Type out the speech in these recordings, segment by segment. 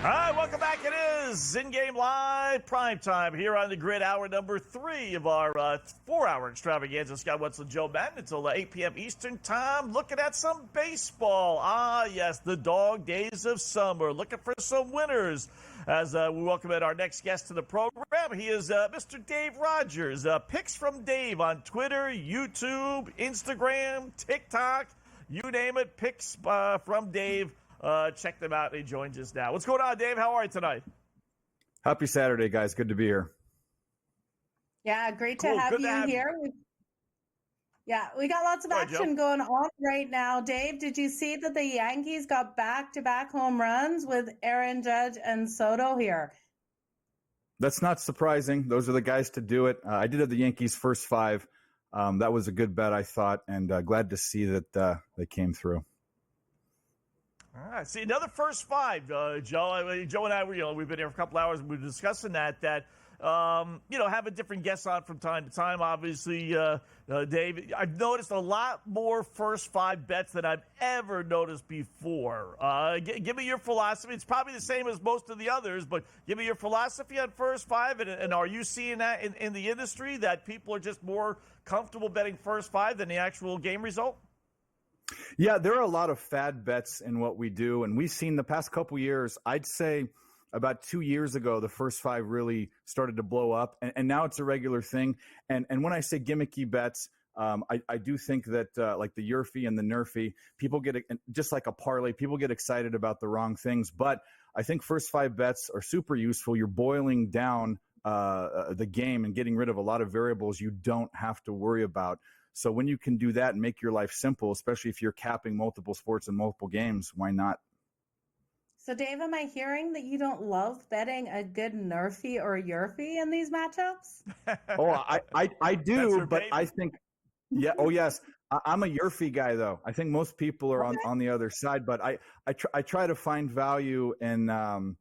All right, welcome back. It is In-Game Live Prime Time here on the Grid, hour number 3 of our 4-hour extravaganza. Scott Wetzel, Joe Madden until 8 p.m. Eastern Time. Looking at some baseball. Ah, yes, the dog days of summer. Looking for some winners as we welcome in our next guest to the program. He is Mr. Dave Rogers. Picks from Dave on Twitter, YouTube, Instagram, TikTok, you name it. Picks from Dave. Check them out. He joins us now. What's going on, Dave? How are you tonight? Happy Saturday, guys. Good to be here. Yeah, great to Cool. have Good you to have here. We got lots of action going on right now. Dave, did you see that the Yankees got back-to-back home runs with Aaron Judge and Soto here? That's not surprising. Those are the guys to do it. I did have the Yankees first 5. That was a good bet, I thought, and glad to see that they came through. All right. See, another first 5, Joe. Joe and I, we've been here for a couple hours. We're discussing that having different guests on from time to time. Obviously, Dave, I've noticed a lot more first 5 bets than I've ever noticed before. Give me your philosophy. It's probably the same as most of the others, but give me your philosophy on first 5. And are you seeing that in the industry, that people are just more comfortable betting first 5 than the actual game result? Yeah, there are a lot of fad bets in what we do, and we've seen the past couple years. I'd say about 2 years ago, the first 5 really started to blow up, and now it's a regular thing. And when I say gimmicky bets, I do think that like the Yurfie and the Nerfy, people get just like a parlay. People get excited about the wrong things, but I think first 5 bets are super useful. You're boiling down the game and getting rid of a lot of variables you don't have to worry about. So when you can do that and make your life simple, especially if you're capping multiple sports and multiple games, why not? So, Dave, am I hearing that you don't love betting a good Nerfy or Yurfy in these matchups? I do, but baby. I think, yeah, oh yes, I'm a Yurfy guy though. I think most people are on the other side, but I try to find value in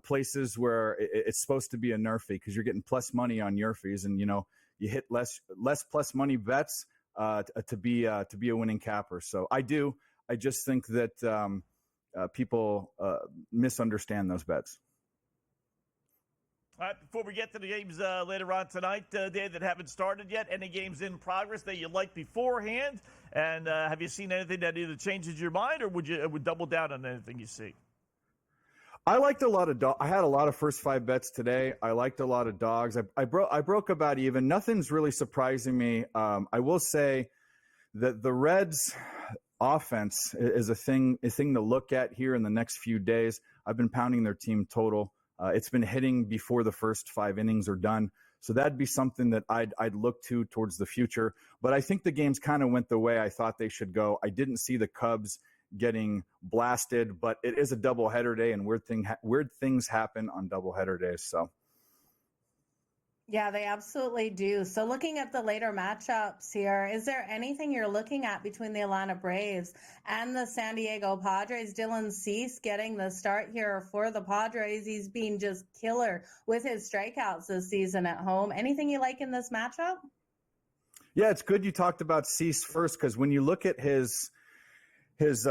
places where it's supposed to be a Nerfy, because you're getting plus money on Yurfies, and you hit less plus money bets to be a winning capper. So I just think that people misunderstand those bets. All right, before we get to the games later on tonight, Dave, that haven't started yet, any games in progress that you like beforehand? And have you seen anything that either changes your mind, or would you double down on anything you see? I liked a lot of I had a lot of first 5 bets today. I liked a lot of dogs. I broke about even. Nothing's really surprising me. I will say that the Reds' offense is a thing to look at here in the next few days. I've been pounding their team total. It's been hitting before the first 5 innings are done. So that'd be something that I'd look to towards the future. But I think the games kind of went the way I thought they should go. I didn't see the Cubs getting blasted, but it is a doubleheader day, and weird things happen on doubleheader days. So, yeah, they absolutely do. So, looking at the later matchups here, is there anything you're looking at between the Atlanta Braves and the San Diego Padres? Dylan Cease getting the start here for the Padres. He's been just killer with his strikeouts this season at home. Anything you like in this matchup? Yeah, it's good you talked about Cease first, because when you look at his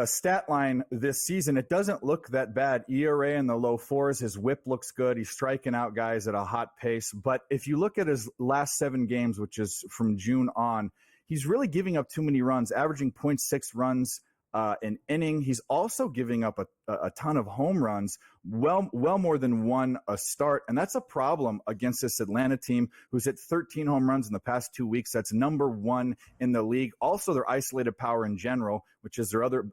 stat line this season, it doesn't look that bad. ERA in the low 4s. His whip looks good. He's striking out guys at a hot pace. But if you look at his last 7 games, which is from June on, he's really giving up too many runs, averaging 0.6 runs an inning. He's also giving up a ton of home runs, well more than 1 a start. And that's a problem against this Atlanta team who's hit 13 home runs in the past 2 weeks. That's number 1 in the league. Also, their isolated power in general, which is their other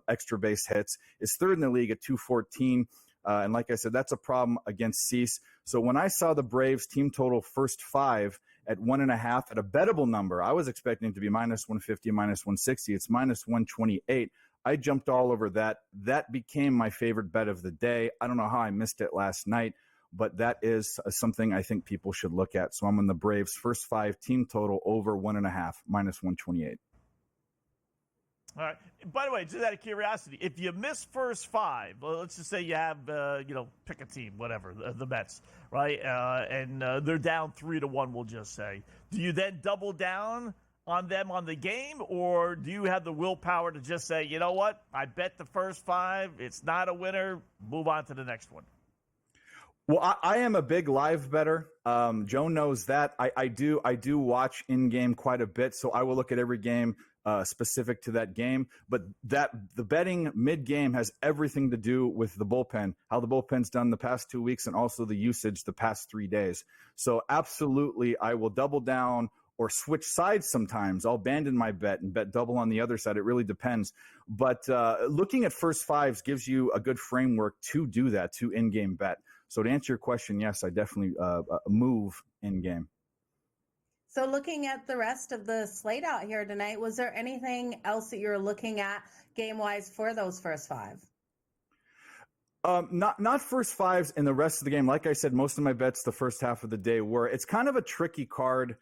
extra base hits, is 3rd in the league at 214. And like I said, that's a problem against Cease. So when I saw the Braves team total first 5 at 1.5 at a bettable number, I was expecting it to be minus 150, minus 160. It's minus 128. I jumped all over that. That became my favorite bet of the day. I don't know how I missed it last night, but that is something I think people should look at. So I'm on the Braves first 5 team total over 1.5, minus 128. All right. By the way, just out of curiosity, if you miss first 5, well, let's just say you have, pick a team, whatever, the Mets, right? And they're down 3-1, we'll just say. Do you then double down on them on the game, or do you have the willpower to just say, you know what, I bet the first 5, it's not a winner, move on to the next one? Well, I am a big live bettor. Joan knows that. I do watch in game quite a bit, so I will look at every game specific to that game. But the betting mid game has everything to do with the bullpen, how the bullpen's done the past 2 weeks, and also the usage the past 3 days. So absolutely, I will double down or switch sides sometimes. I'll abandon my bet and bet double on the other side. It really depends. But looking at first 5s gives you a good framework to do that, to in-game bet. So to answer your question, yes, I definitely move in-game. So looking at the rest of the slate out here tonight, was there anything else that you're looking at game-wise for those first 5? Not first 5s in the rest of the game. Like I said, most of my bets the first half of the day were. It's kind of a tricky card.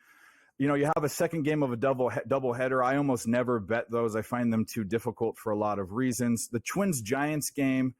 You know, you have a second game of a double header. I almost never bet those. I find them too difficult for a lot of reasons. The Twins-Giants game,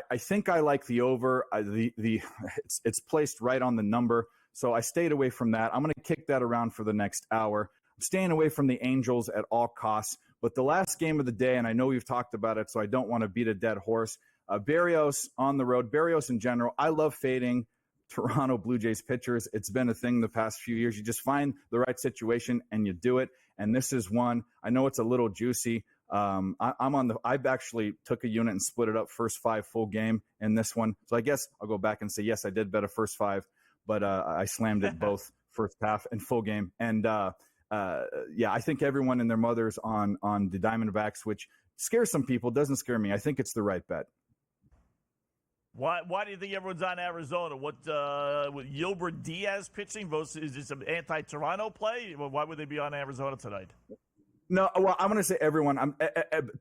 I think I like the over. It's placed right on the number, so I stayed away from that. I'm going to kick that around for the next hour. I'm staying away from the Angels at all costs. But the last game of the day, and I know we've talked about it, so I don't want to beat a dead horse. Berrios on the road. Berrios in general, I love fading Toronto Blue Jays pitchers. It's been a thing the past few years. You just find the right situation and you do it. And this is one. I know it's a little juicy. I've actually took a unit and split it up first 5 full game in this one. So I guess I'll go back and say, yes, I did bet a first 5, but I slammed it both first half and full game. And I think everyone and their mothers on the Diamondbacks, which scares some people, doesn't scare me. I think it's the right bet. Why do you think everyone's on Arizona? With Gilbert Diaz pitching versus, is this an anti-Toronto play? Why would they be on Arizona tonight? No, well, I'm going to say everyone.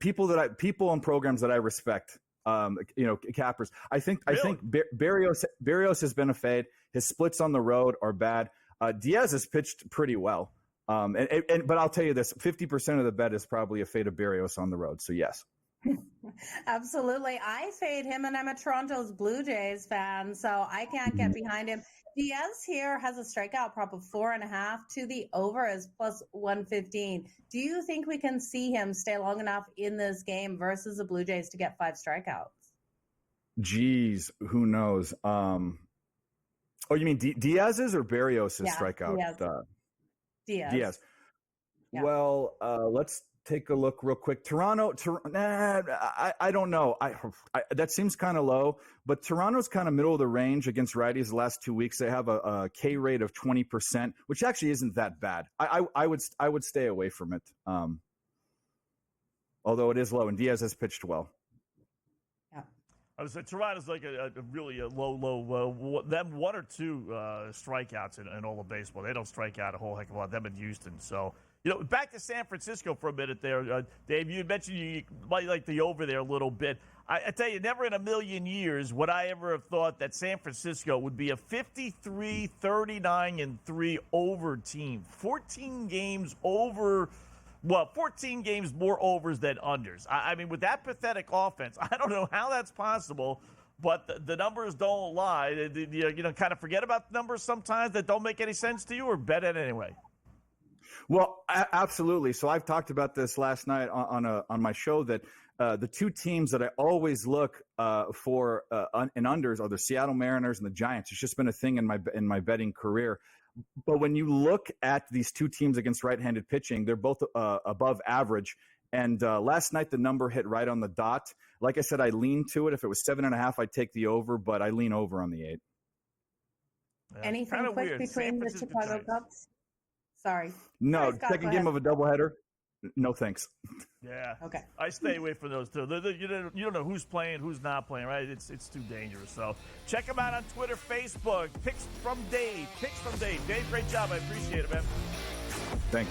People in programs that I respect. Cappers. I think Berrios has been a fade. His splits on the road are bad. Diaz has pitched pretty well. But I'll tell you this: 50% of the bet is probably a fade of Berrios on the road. So yes. Absolutely. I fade him, and I'm a Toronto's Blue Jays fan, so I can't get behind him. Diaz here has a strikeout prop of 4.5 to the over is plus 115. Do you think we can see him stay long enough in this game versus the Blue Jays to get 5 strikeouts? Geez, who knows? You mean Diaz's or Berrios' strikeout? Diaz. Yeah. Well, let's take a look real quick. Toronto, I don't know. That seems kind of low, but Toronto's kind of middle of the range against righties the last 2 weeks. They have a K rate of 20%, which actually isn't that bad. I would stay away from it, although it is low, and Diaz has pitched well. Yeah. I would say Toronto's like a really low. Them 1 or 2 strikeouts in all of baseball. They don't strike out a whole heck of a lot. Them in Houston, so. Back to San Francisco for a minute there. Dave, you mentioned you might like the over there a little bit. I tell you, never in a million years would I ever have thought that San Francisco would be a 53-39-3 over team. 14 games over, 14 games more overs than unders. I mean, with that pathetic offense, I don't know how that's possible, but the numbers don't lie. Kind of forget about the numbers sometimes that don't make any sense to you, or bet it anyway. Well, absolutely. So I've talked about this last night on my show that the 2 teams that I always look for in unders are the Seattle Mariners and the Giants. It's just been a thing in my betting career. But when you look at these 2 teams against right-handed pitching, they're both above average. And last night the number hit right on the dot. Like I said, I lean to it. If it was 7.5, I'd take the over, but I lean over on the 8. Yeah, anything quick weird. Between the Chicago Cubs? Sorry. No, Scott, second game of a doubleheader. No thanks. Yeah. Okay. I stay away from those two. You don't know who's playing, who's not playing, right? It's too dangerous. So check them out on Twitter, Facebook. Picks from Dave. Dave, great job. I appreciate it, man. Thanks.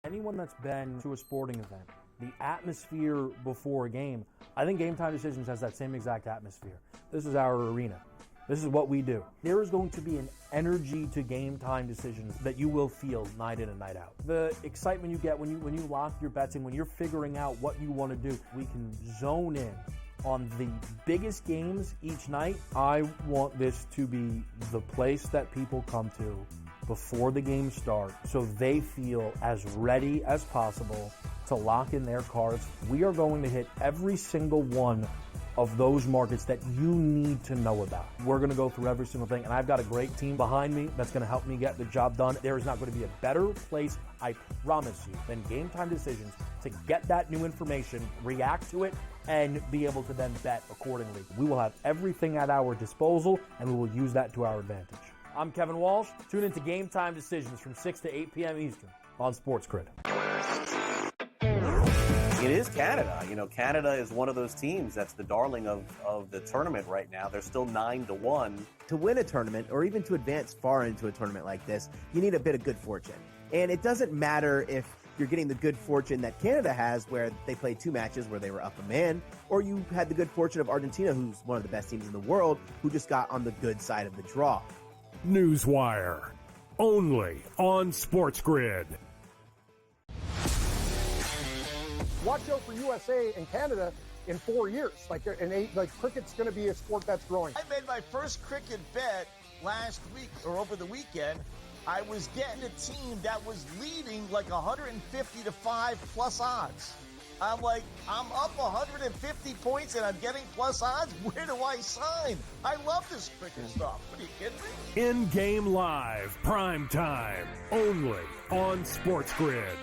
Anyone that's been to a sporting event, the atmosphere before a game, I think Game Time Decisions has that same exact atmosphere. This is our arena. This is what we do. There is going to be an energy to game time decisions that you will feel night in and night out. The excitement you get when you lock your bets in, when you're figuring out what you want to do, we can zone in on the biggest games each night. I want this to be the place that people come to before the games start so they feel as ready as possible to lock in their cards. We are going to hit every single one of those markets that you need to know about. We're going to go through every single thing, and I've got a great team behind me that's going to help me get the job done. There is not going to be a better place, I promise you, than Game Time Decisions to get that new information, react to it, and be able to then bet accordingly. We will have everything at our disposal, and we will use that to our advantage. I'm Kevin Walsh. Tune into Game Time Decisions from 6 to 8 p.m. Eastern on Sports Grid. It is Canada. You know, Canada is one of those teams that's the darling of the tournament right now. They're still 9-1. To win a tournament, or even to advance far into a tournament like this, you need a bit of good fortune. And it doesn't matter if you're getting the good fortune that Canada has, where they played 2 matches where they were up a man, or you had the good fortune of Argentina, who's one of the best teams in the world, who just got on the good side of the draw. Newswire, only on Sports Grid. Watch out for USA and Canada in 4 years. Like cricket's going to be a sport that's growing. I made my first cricket bet last week or over the weekend. I was getting a team that was leading like 150 to 5 plus odds. I'm like, I'm up 150 points and I'm getting plus odds. Where do I sign? I love this cricket stuff. What are you kidding me? In-game live, prime time, only on Sports Grid.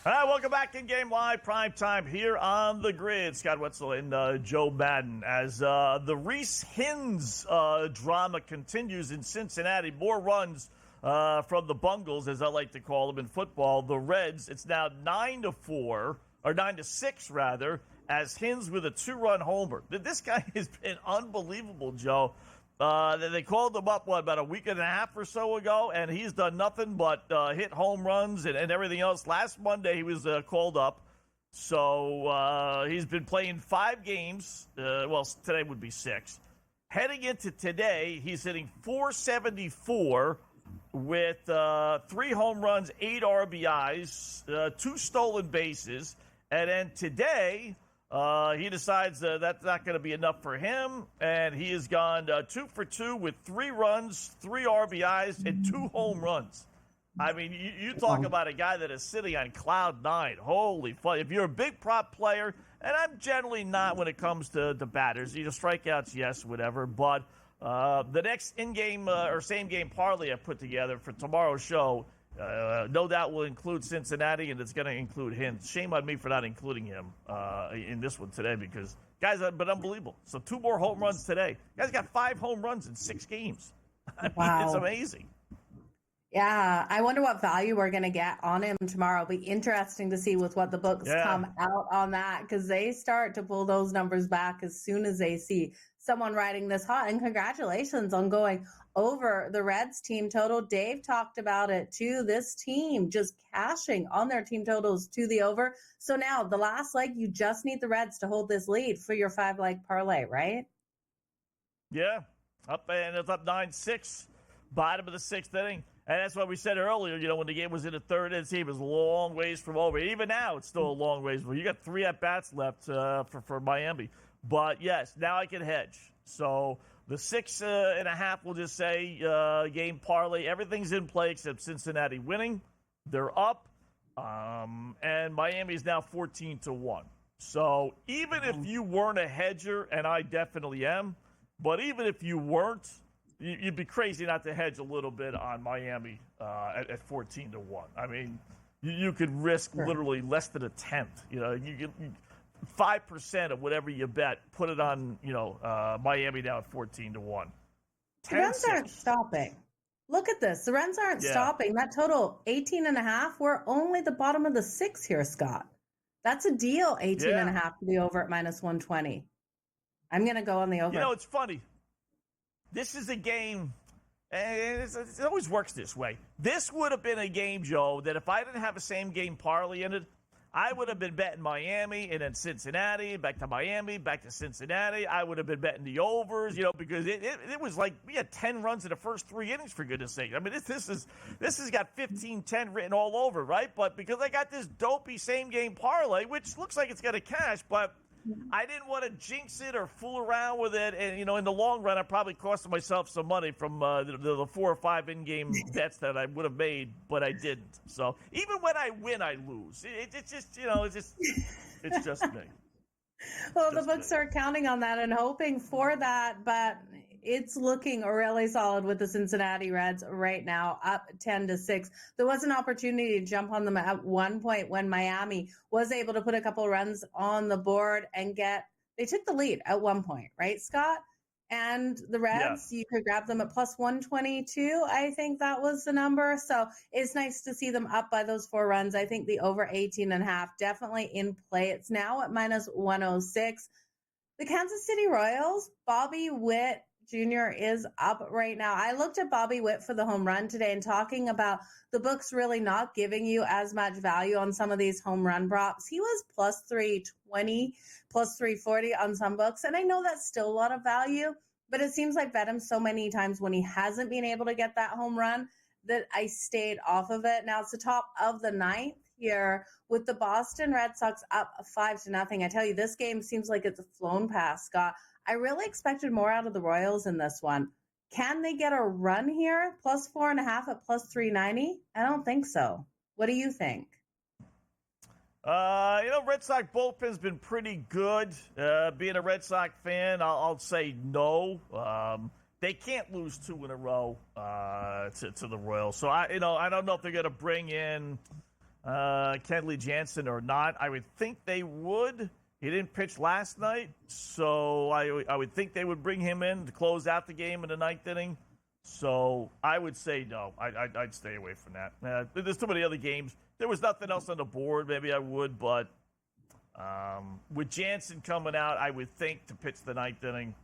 All right, welcome back in Game Live, prime time here on the Grid. Scott Wetzel and Joe Madden as the Reese Hins drama continues in Cincinnati. More runs from the Bungles, as I like to call them in football. The Reds, it's now 9-4, or 9-6 rather, as Hins with a 2-run homer. This guy has been unbelievable, Joe. They called him up, about a week and a half or so ago, and he's done nothing but hit home runs and everything else. Last Monday, he was called up. So he's been playing 5 games. Well, today would be 6. Heading into today, he's hitting .474 with 3 home runs, 8 RBIs, 2 stolen bases. And then today, he decides that's not going to be enough for him, and he has gone 2 for 2 with 3 runs, 3 RBIs, and 2 home runs. I mean, you talk about a guy that is sitting on cloud 9. Holy fuck. If you're a big prop player, and I'm generally not when it comes to batters, strikeouts, yes, whatever, but the next in-game or same-game parlay I put together for tomorrow's show, no doubt will include Cincinnati, and it's going to include Hins. Shame on me for not including him in this one today, because guys have been unbelievable. So 2 more home runs today. Guys got 5 home runs in 6 games. I mean, Wow. It's amazing. Yeah, I wonder what value we're going to get on him tomorrow. It'll be interesting to see with what the books come out on that, because they start to pull those numbers back as soon as they see someone riding this hot. And congratulations on going over the Reds team total. Dave talked about it too. This team just cashing on their team totals to the over. So now the last leg, you just need the Reds to hold this lead for your 5-leg parlay, right? Yeah, it's up 9-6, bottom of the 6th inning. And that's what we said earlier, when the game was in the 3rd inning, it was a long ways from over. Even now, it's still a long ways. You got 3 at-bats left for Miami. But, yes, now I can hedge. So the 6.5, we'll just say, game parlay, everything's in play except Cincinnati winning. They're up. And Miami's now 14-1. So even if you weren't a hedger, and I definitely am, but even if you weren't, you'd be crazy not to hedge a little bit on Miami at 14-1. I mean, you could risk literally less than a tenth. You get 5% of whatever you bet, put it on, Miami now at 14-1. The Reds aren't stopping. Look at this. The Reds aren't stopping. That total 18.5. We're only the bottom of the 6 here, Scott. That's a deal. 18.5 to be over at -120. I'm going to go on the over. You know, it's funny. This is a game, and it always works this way. This would have been a game, Joe, that if I didn't have a same-game parlay in it, I would have been betting Miami and then Cincinnati, back to Miami, back to Cincinnati. I would have been betting the overs, because it was like we had 10 runs in the first 3 innings, for goodness sake. I mean, this has got 15-10 written all over, right? But because I got this dopey same-game parlay, which looks like it's going to cash, but I didn't want to jinx it or fool around with it. And, in the long run, I probably cost myself some money from the 4 or 5 in-game bets that I would have made, but I didn't. So even when I win, I lose. It's just, it's just me. Well, the books are counting on that and hoping for that, but it's looking really solid with the Cincinnati Reds right now, up 10-6. There was an opportunity to jump on them at one point when Miami was able to put a couple runs on the board and they took the lead at one point, right, Scott? And the Reds, You could grab them at plus 122. I think that was the number. So it's nice to see them up by those 4 runs. I think the over 18.5 definitely in play. It's now at minus 106. The Kansas City Royals, Bobby Witt Jr. is up right now. I looked at Bobby Witt for the home run today and talking about the books really not giving you as much value on some of these home run props. He was plus 320, plus 340 on some books. And I know that's still a lot of value, but it seems like bet him so many times when he hasn't been able to get that home run that I stayed off of it. Now it's the top of the 9th here with the Boston Red Sox up 5-0. I tell you, this game seems like it's flown past, Scott. I really expected more out of the Royals in this one. Can they get a run here? Plus 4.5 at plus 390? I don't think so. What do you think? Red Sox bullpen's been pretty good. Being a Red Sox fan, I'll say no. They can't lose 2 in a row to the Royals. So I don't know if they're going to bring in Kenley Jansen or not. I would think they would. He didn't pitch last night, so I would think they would bring him in to close out the game in the 9th inning. So I would say no. I'd stay away from that. There's too many other games. There was nothing else on the board. Maybe I would, but with Jansen coming out, I would think to pitch the 9th inning.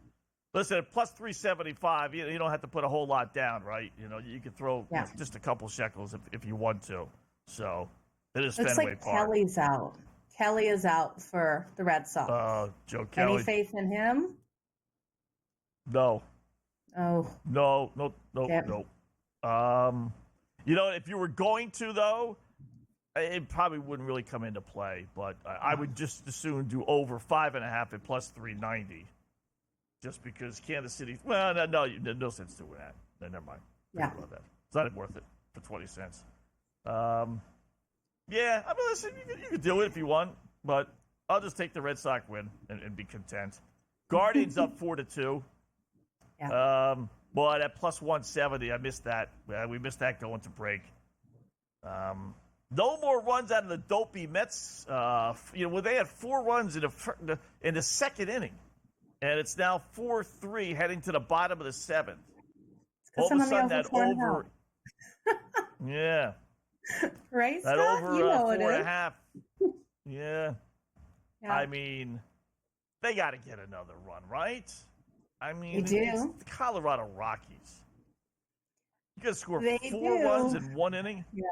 Listen, at plus 375, you don't have to put a whole lot down, right? You can throw just a couple shekels if you want to. So it is Looks Fenway like Park. Kelly's out. Kelly is out for the Red Sox. Joe Kelly. Any faith in him? No. Oh. No. Yep. No. If you were going to, though, it probably wouldn't really come into play. But I would just as soon do over 5.5 at plus 390. Just because Kansas City, no sense doing that. Never mind. Forget about that. It's not worth it for 20 cents. Listen, you can do it if you want, but I'll just take the Red Sox win and be content. Guardians up 4-2. Yeah. But at plus 170, I missed that. We missed that going to break. No more runs out of the dopey Mets. They had 4 runs in the 2nd inning. And it's now 4-3 heading to the bottom of the 7th. All of a sudden, that over. Yeah. Right, that Scott? over 4.5. Yeah. I mean, they got to get another run, right? I mean, they do. It's the Colorado Rockies. You got to score They 4 runs in 1 inning? Yeah.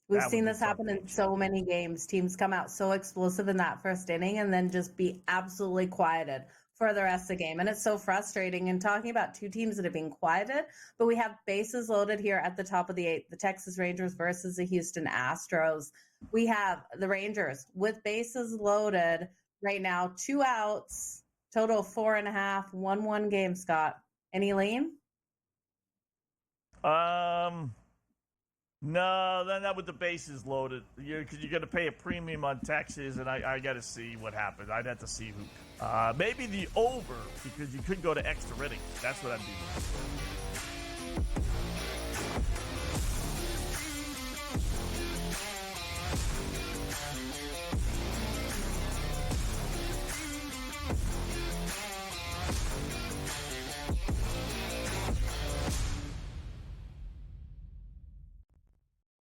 We've That seen would be this happen in so many games. Teams come out so explosive in that first inning and then just be absolutely quieted for the rest of the game. And it's so frustrating. And talking about 2 teams that have been quieted, but we have bases loaded here at the top of the 8th, the Texas Rangers versus the Houston Astros. We have the Rangers with bases loaded right now, 2 outs, total 4.5, 1-1 game, Scott. Any lean? No, then not with the bases loaded. Because you're going to pay a premium on taxes, and I got to see what happens. I'd have to see who. Maybe the over, because you could go to extra innings. That's what I'd be.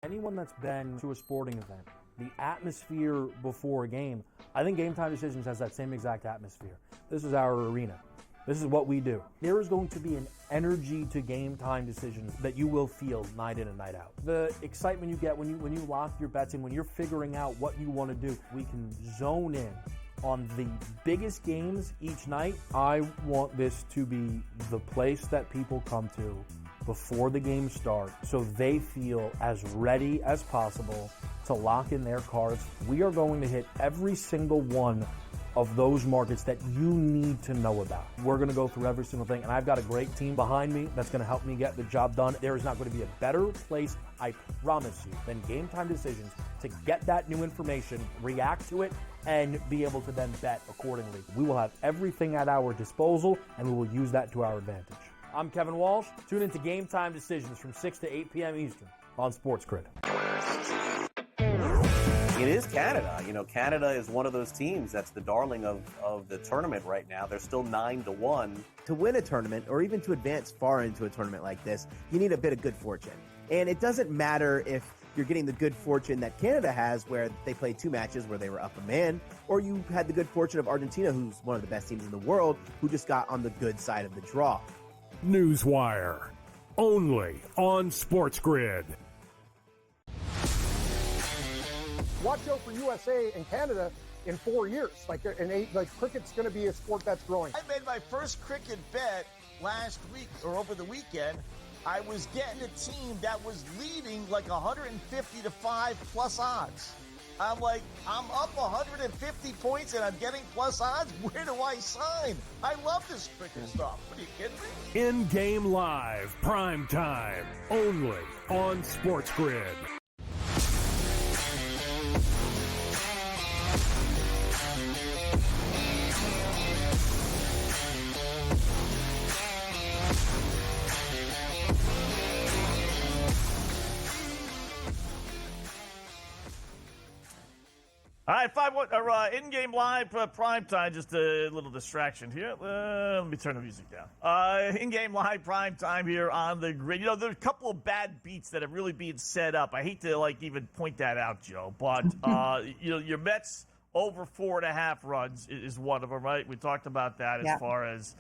Anyone that's been to a sporting event, The atmosphere before a game, I think Game Time Decisions has that same exact atmosphere. This is our arena. This is what we do. There is going to be an energy to Game Time Decisions that you will feel night in and night out. The excitement you get when you lock your bets in, when you're figuring out what you want to do, we can zone in on the biggest games each night. I want this to be the place that people come to before the game starts so they feel as ready as possible to lock in their cards. We are going to hit every single one of those markets that you need to know about. We're going to go through every single thing, and I've got a great team behind me that's going to help me get the job done. There is not going to be a better place, I promise you, than Game Time Decisions to get that new information, react to it, and be able to then bet accordingly. We will have everything at our disposal, and we will use that to our advantage. I'm Kevin Walsh. Tune into Game Time Decisions from 6 to 8 p.m. Eastern on Sports Grid. It is Canada. Canada is one of those teams that's the darling of the tournament right now. They're still 9-1. To win a tournament, or even to advance far into a tournament like this, you need a bit of good fortune. And it doesn't matter if you're getting the good fortune that Canada has, where they played 2 matches where they were up a man, or you had the good fortune of Argentina, who's one of the best teams in the world, who just got on the good side of the draw. Newswire, only on Sports Grid. Watch out for USA and Canada in 4 years. Cricket's going to be a sport that's growing. I made my first cricket bet last week or over the weekend. I was getting a team that was leading like 150 to 5 plus odds. I'm like, I'm up 150 points and I'm getting plus odds. Where do I sign? I love this cricket stuff. What are you kidding me? In-game live, prime time, only on Sports Grid. All right, 5-1 in-game live prime time. Just a little distraction here. Let me turn the music down. In-game live prime time here on the grid. There's a couple of bad beats that have really been set up. I hate to even point that out, Joe, but your Mets over 4.5 runs is one of them, right? We talked about that as far as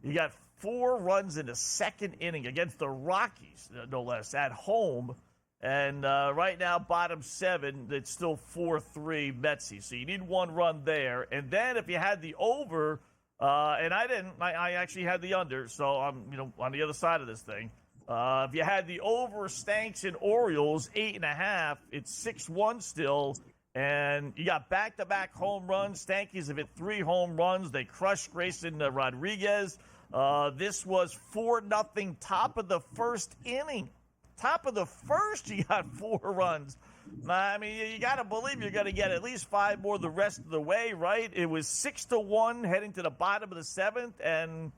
you got 4 runs in the second inning against the Rockies, no less, at home. And right now, bottom 7, it's still 4-3 Metsy. So you need 1 run there. And then if you had the over, and I didn't, I actually had the under. So I'm, on the other side of this thing. If you had the over Stanks and Orioles, 8.5, it's 6-1 still. And you got back-to-back home runs. Stankies have hit 3 home runs. They crushed Grayson Rodriguez. This was 4-0 top of the first inning. Top of the first, you got 4 runs. I mean, you got to believe you're going to get at least 5 more the rest of the way, right? It was 6-1 heading to the bottom of the 7th. And,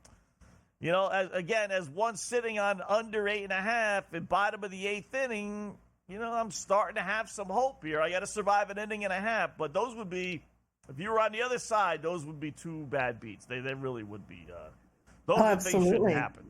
as one sitting on under 8.5 at bottom of the 8th inning, I'm starting to have some hope here. I got to survive an inning and a half. But those would be, if you were on the other side, those would be 2 bad beats. They really would be. Those things shouldn't happen.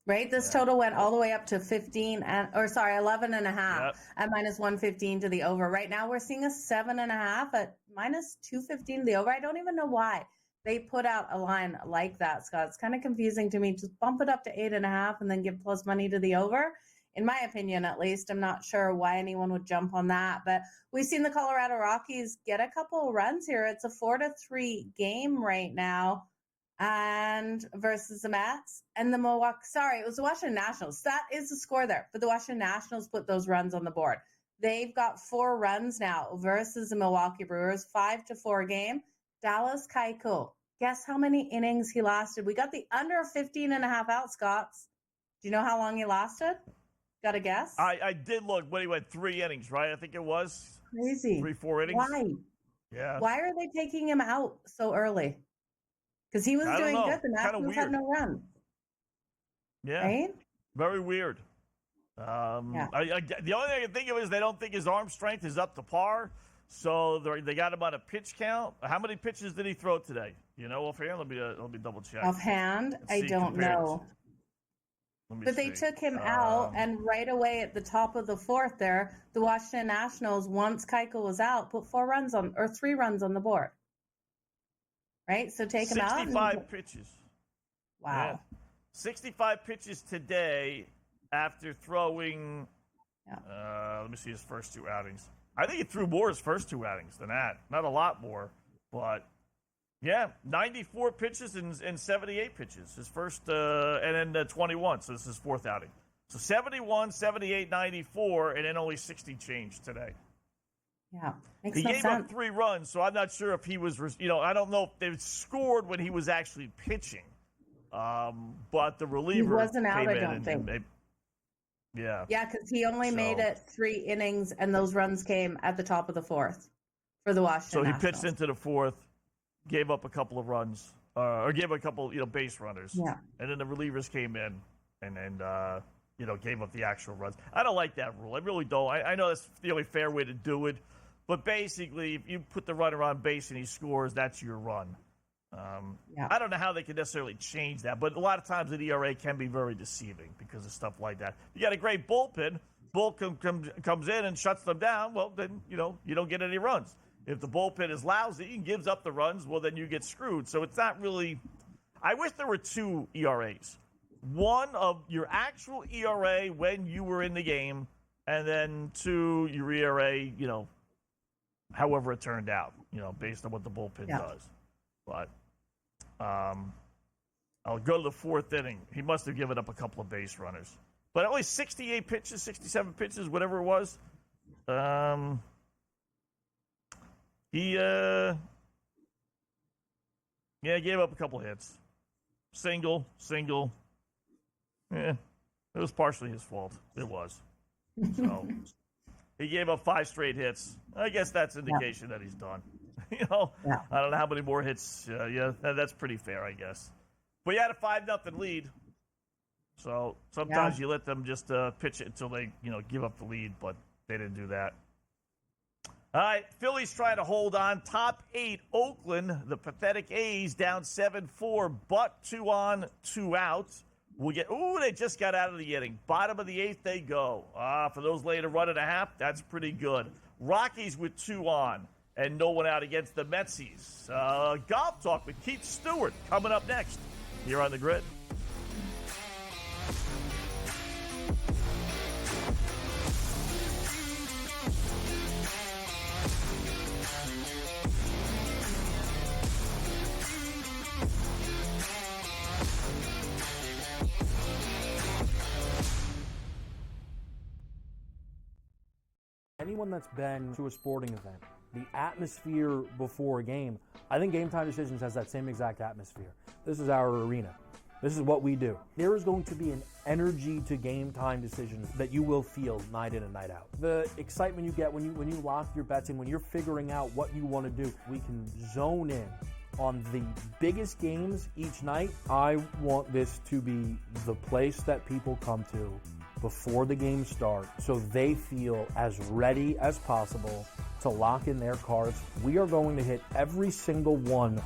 Right? This total went all the way up to 11 and a half at minus 115 to the over. Right now we're seeing a 7.5 at minus 215 to the over. I don't even know why they put out a line like that, Scott. It's kind of confusing to me. Just bump it up to 8.5 and then give plus money to the over. In my opinion, at least, I'm not sure why anyone would jump on that. But we've seen the Colorado Rockies get a couple of runs here. It's a 4-3 game right now. And versus the Mets and the it was the Washington Nationals. That is the score there. But the Washington Nationals put those runs on the board. They've got 4 runs now versus the Milwaukee Brewers, 5-4 game. Dallas Keuchel. Guess how many innings he lasted? We got the under 15.5 out, Scots. Do you know how long he lasted? Got a guess? I did look when he went 3 innings, right? I think it was. Crazy. 3-4 innings. Why? Yeah. Why are they taking him out so early? Because he was doing good. The Nationals had no run. Yeah. Right? Very weird. The only thing I can think of is they don't think his arm strength is up to par. So they got him on a pitch count. How many pitches did he throw today? Offhand? Let me double check. Offhand? I don't know. But they took him out, and right away at the top of the fourth there, the Washington Nationals, once Keuchel was out, put 3 runs on the board. Right? So take him out. 65 pitches. Wow. Yeah. 65 pitches today after throwing, let me see his first 2 outings. I think he threw more his first 2 outings than that. Not a lot more, but yeah, 94 pitches and 78 pitches. His first, and then 21, so this is his 4th outing. So 71, 78, 94, and then only 60 change today. Yeah, makes he no gave sense. up 3 runs, so I'm not sure if he was, I don't know if they scored when he was actually pitching. But the reliever He wasn't out, came I in don't and think. yeah. Yeah, because he only made it 3 innings, and those runs came at the top of the 4th for the Washington So he Nationals. pitched into the 4th, gave up a couple of runs, or gave a couple, base runners. Yeah. And then the relievers came in and gave up the actual runs. I don't like that rule. I really don't. I know that's the only fair way to do it. But basically, if you put the runner on base and he scores, that's your run. I don't know how they can necessarily change that, but a lot of times the ERA can be very deceiving because of stuff like that. You got a great bullpen. Bull comes in and shuts them down. Well, then, you don't get any runs. If the bullpen is lousy and gives up the runs, well, then you get screwed. So it's not really – I wish there were 2 ERAs. One of your actual ERA when you were in the game, and then 2, your ERA, however it turned out, based on what the bullpen does. But I'll go to the 4th inning. He must have given up a couple of base runners. But only 68 pitches, 67 pitches, whatever it was. He gave up a couple of hits. Single. Yeah, it was partially his fault. It was. So he gave up 5 straight hits. I guess that's indication that he's done. I don't know how many more hits. That's pretty fair, I guess. But you had a 5-0 lead. So sometimes you let them just pitch it until they, give up the lead, but they didn't do that. All right, Phillies trying to hold on. Top 8, Oakland. The pathetic A's down 7-4, but 2 on, 2 out. They just got out of the inning. Bottom of the 8th they go. For those later run and a half, that's pretty good. Rockies with 2 on and no one out against the Metsies. Golf talk with Keith Stewart coming up next here on The Grid. Anyone that's been to a sporting event, the atmosphere before a game, I think Game Time Decisions has that same exact atmosphere. This is our arena. This is what we do. There is going to be an energy to Game Time Decisions that you will feel night in and night out. The excitement you get when you lock your bets in, when you're figuring out what you want to do, we can zone in on the biggest games each night. I want this to be the place that people come to before the games start so they feel as ready as possible to lock in their cards. We are going to hit every single one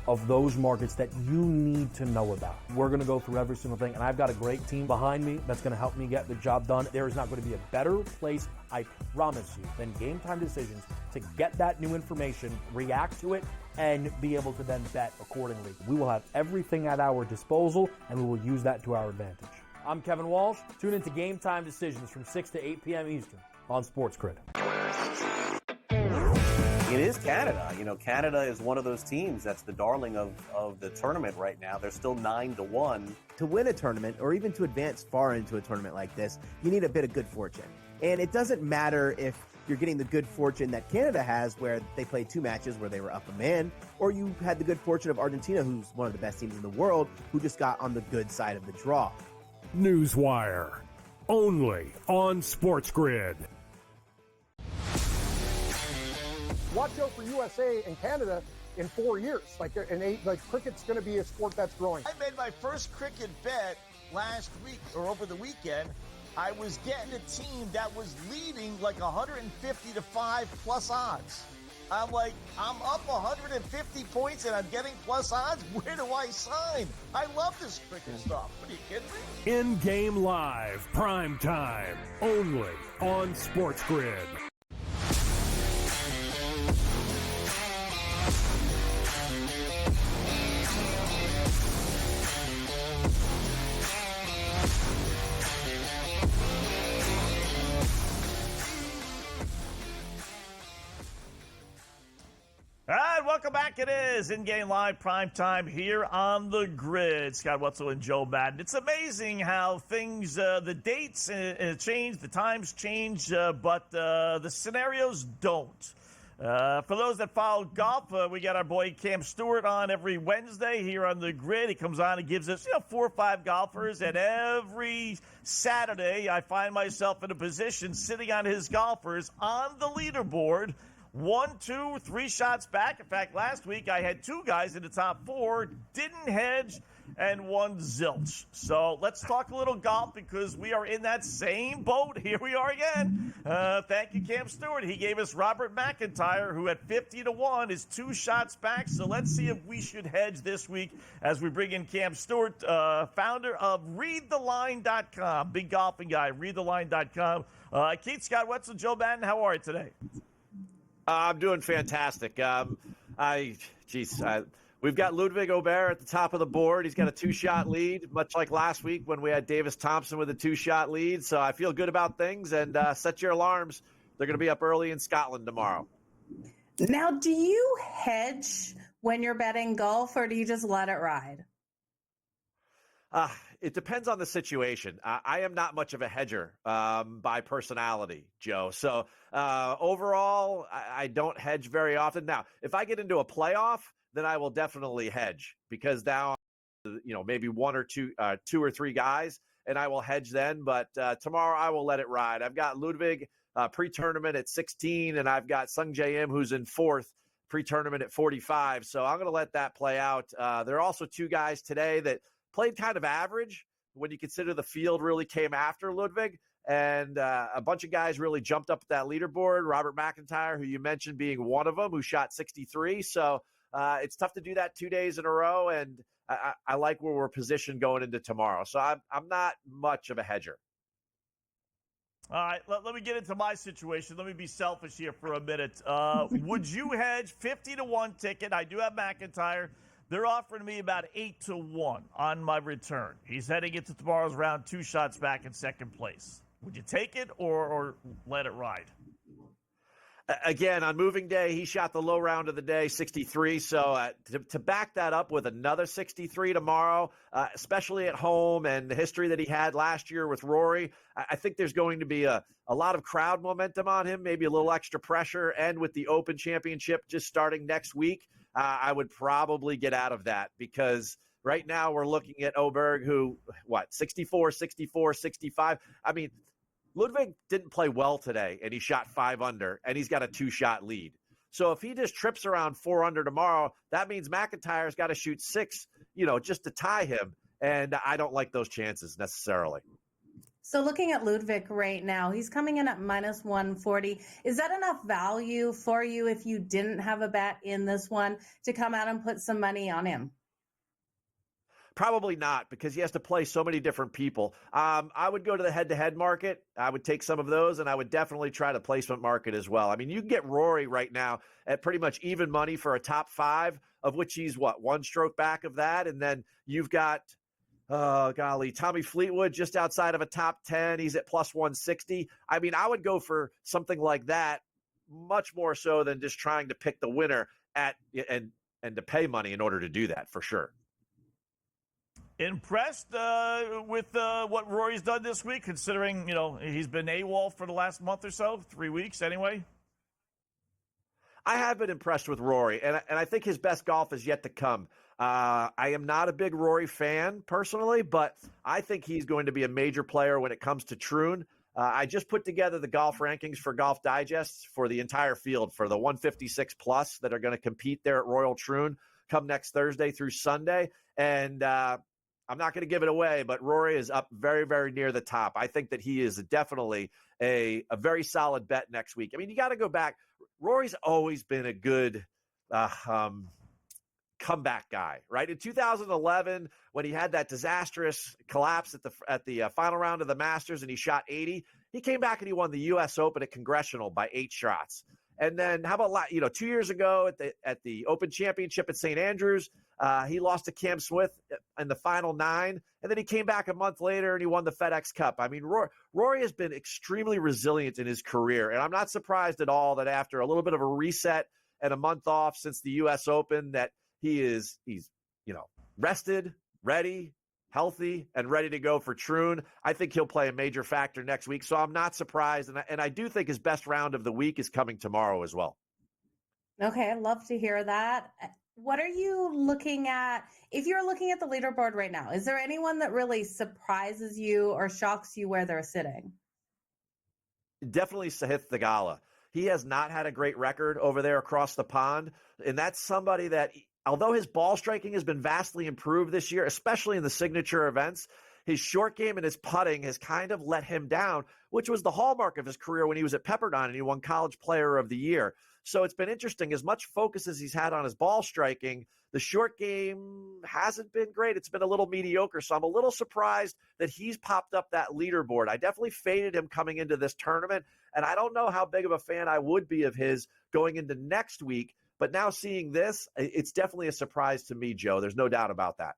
of those markets that you need to know about. We're going to go through every single thing, and I've got a great team behind me that's going to help me get the job done. There is not going to be a better place, I promise you, than Game Time Decisions to get that new information, react to it, and be able to then bet accordingly. We will have everything at our disposal, and we will use that to our advantage. I'm Kevin Walsh. Tune into Game Time Decisions from 6 to 8 p.m. Eastern on Sports Grid. It is Canada. Canada is one of those teams that's the darling of the tournament right now. They're still 9-1. To win a tournament, or even to advance far into a tournament like this, you need a bit of good fortune. And it doesn't matter if you're getting the good fortune that Canada has, where they played 2 matches where they were up a man, or you had the good fortune of Argentina, who's one of the best teams in the world, who just got on the good side of the draw. Newswire, only on Sports Grid. Watch out for USA and Canada in 4 years. Cricket's going to be a sport that's growing. I made my first cricket bet last week or over the weekend. I was getting a team that was leading like 150 to 5 plus odds. I'm like, I'm up 150 points and I'm getting plus odds. Where do I sign? I love this cricket stuff. What are you kidding me? In-game live, prime time, only on Sports Grid. All right, welcome back. It is In-Game Live Prime Time here on the Grid. Scott Wetzel and Joe Madden. It's amazing how things, the dates change, the times change, but the scenarios don't. For those that follow golf, we got our boy Cam Stewart on every Wednesday here on the Grid. He comes on and gives us 4 or 5 golfers, and every Saturday I find myself in a position sitting on his golfers on the leaderboard. 1, 2, 3 shots back. In fact, last week I had 2 guys in the top 4, didn't hedge, and 1 zilch. So let's talk a little golf because we are in that same boat. Here we are again. Thank you, Cam Stewart. He gave us Robert McIntyre, who at 50-1 is 2 shots back. So let's see if we should hedge this week as we bring in Cam Stewart, founder of ReadTheLine.com. Big golfing guy, ReadTheLine.com. Keith, Scott Wetzel, Joe Madden, how are you today? I'm doing fantastic. We've got Ludwig Aubert at the top of the board. He's got a 2-shot lead, much like last week when we had Davis Thompson with a 2-shot lead. So I feel good about things, and set your alarms. They're going to be up early in Scotland tomorrow. Now, do you hedge when you're betting golf, or do you just let it ride? It depends on the situation. I am not much of a hedger by personality, Joe. So overall, I don't hedge very often. Now, if I get into a playoff, then I will definitely hedge because now, maybe 1 or 2 or 3 guys, and I will hedge then. But tomorrow, I will let it ride. I've got Ludwig pre-tournament at 16, and I've got Sung J M, who's in 4th, pre-tournament at 45. So I'm going to let that play out. There are also 2 guys today that played kind of average when you consider the field really came after Ludwig, and a bunch of guys really jumped up at that leaderboard. Robert McIntyre, who you mentioned being one of them, who shot 63. So it's tough to do that 2 days in a row, and I like where we're positioned going into tomorrow. So I'm not much of a hedger. All right, let me get into my situation. Let me be selfish here for a minute. Would you hedge 50-1 ticket? I do have McIntyre. They're offering me about 8-1 on my return. He's heading into tomorrow's round 2 shots back in 2nd place. Would you take it or let it ride? Again, on moving day, he shot the low round of the day, 63. So to back that up with another 63 tomorrow, especially at home and the history that he had last year with Rory, I think there's going to be a lot of crowd momentum on him, maybe a little extra pressure. And with the Open Championship just starting next week, I would probably get out of that because right now we're looking at Oberg, who, 64, 64, 65. I mean, Ludwig didn't play well today, and he shot 5 under, and he's got a 2-shot lead. So if he just trips around 4 under tomorrow, that means McIntyre's got to shoot 6, just to tie him. And I don't like those chances necessarily. So looking at Ludwig right now, he's coming in at minus 140. Is that enough value for you if you didn't have a bet in this one to come out and put some money on him? Probably not, because he has to play so many different people. I would go to the head-to-head market. I would take some of those, and I would definitely try the placement market as well. I mean, you can get Rory right now at pretty much even money for a top 5, of which he's, 1 stroke back of that. And then you've got, Tommy Fleetwood just outside of a top 10. He's at plus 160. I mean, I would go for something like that much more so than just trying to pick the winner and to pay money in order to do that, for sure. Impressed with what Rory's done this week, considering, he's been AWOL for the last month or so, 3 weeks anyway? I have been impressed with Rory, and I think his best golf is yet to come. I am not a big Rory fan personally, but I think he's going to be a major player when it comes to Troon. I just put together the golf rankings for Golf Digest for the entire field for the 156 plus that are going to compete there at Royal Troon come next Thursday through Sunday. And I'm not going to give it away, but Rory is up very, very near the top. I think that he is definitely a very solid bet next week. I mean, you got to go back. Rory's always been a good comeback guy, right? In 2011, when he had that disastrous collapse at the final round of the Masters and he shot 80, he came back and he won the U.S. Open at Congressional by 8 shots. And then how about 2 years ago at the Open Championship at St. Andrews, he lost to Cam Smith in the final 9, and then he came back a month later and he won the FedEx Cup. I mean, Rory has been extremely resilient in his career, and I'm not surprised at all that after a little bit of a reset and a month off since the U.S. Open that he's rested, ready, healthy, and ready to go for Troon. I think he'll play a major factor next week, so I'm not surprised. And I do think his best round of the week is coming tomorrow as well. Okay, I'd love to hear that. What are you looking at? If you're looking at the leaderboard right now, is there anyone that really surprises you or shocks you where they're sitting? Definitely Sahith Theegala. He has not had a great record over there across the pond, and that's somebody that, although his ball striking has been vastly improved this year, especially in the signature events, his short game and his putting has kind of let him down, which was the hallmark of his career when he was at Pepperdine and he won College Player of the Year. So it's been interesting. As much focus as he's had on his ball striking, the short game hasn't been great. It's been a little mediocre. So I'm a little surprised that he's popped up that leaderboard. I definitely faded him coming into this tournament, and I don't know how big of a fan I would be of his going into next week. But now seeing this, it's definitely a surprise to me, Joe. There's no doubt about that.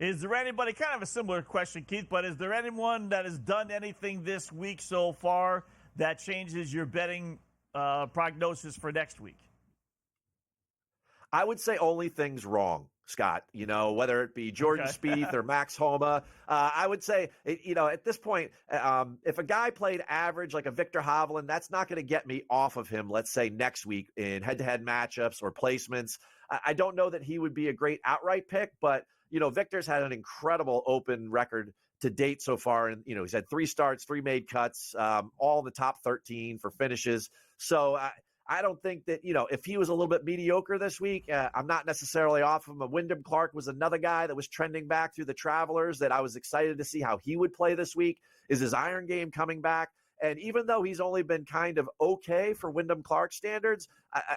Is there anybody, kind of a similar question, Keith, but is there anyone that has done anything this week so far that changes your betting prognosis for next week? I would say only things wrong, Scott, whether it be Jordan Spieth or Max Homa. I would say, at this point, if a guy played average like a Victor Hovland, that's not going to get me off of him, let's say, next week in head-to-head matchups or placements. I don't know that he would be a great outright pick, but, Victor's had an incredible Open record to date so far. And, he's had 3 starts, 3 made cuts, all in the top 13 for finishes. So I don't think that, if he was a little bit mediocre this week, I'm not necessarily off of him. Wyndham Clark was another guy that was trending back through the Travelers that I was excited to see how he would play this week. Is his iron game coming back? And even though he's only been kind of okay for Wyndham Clark standards,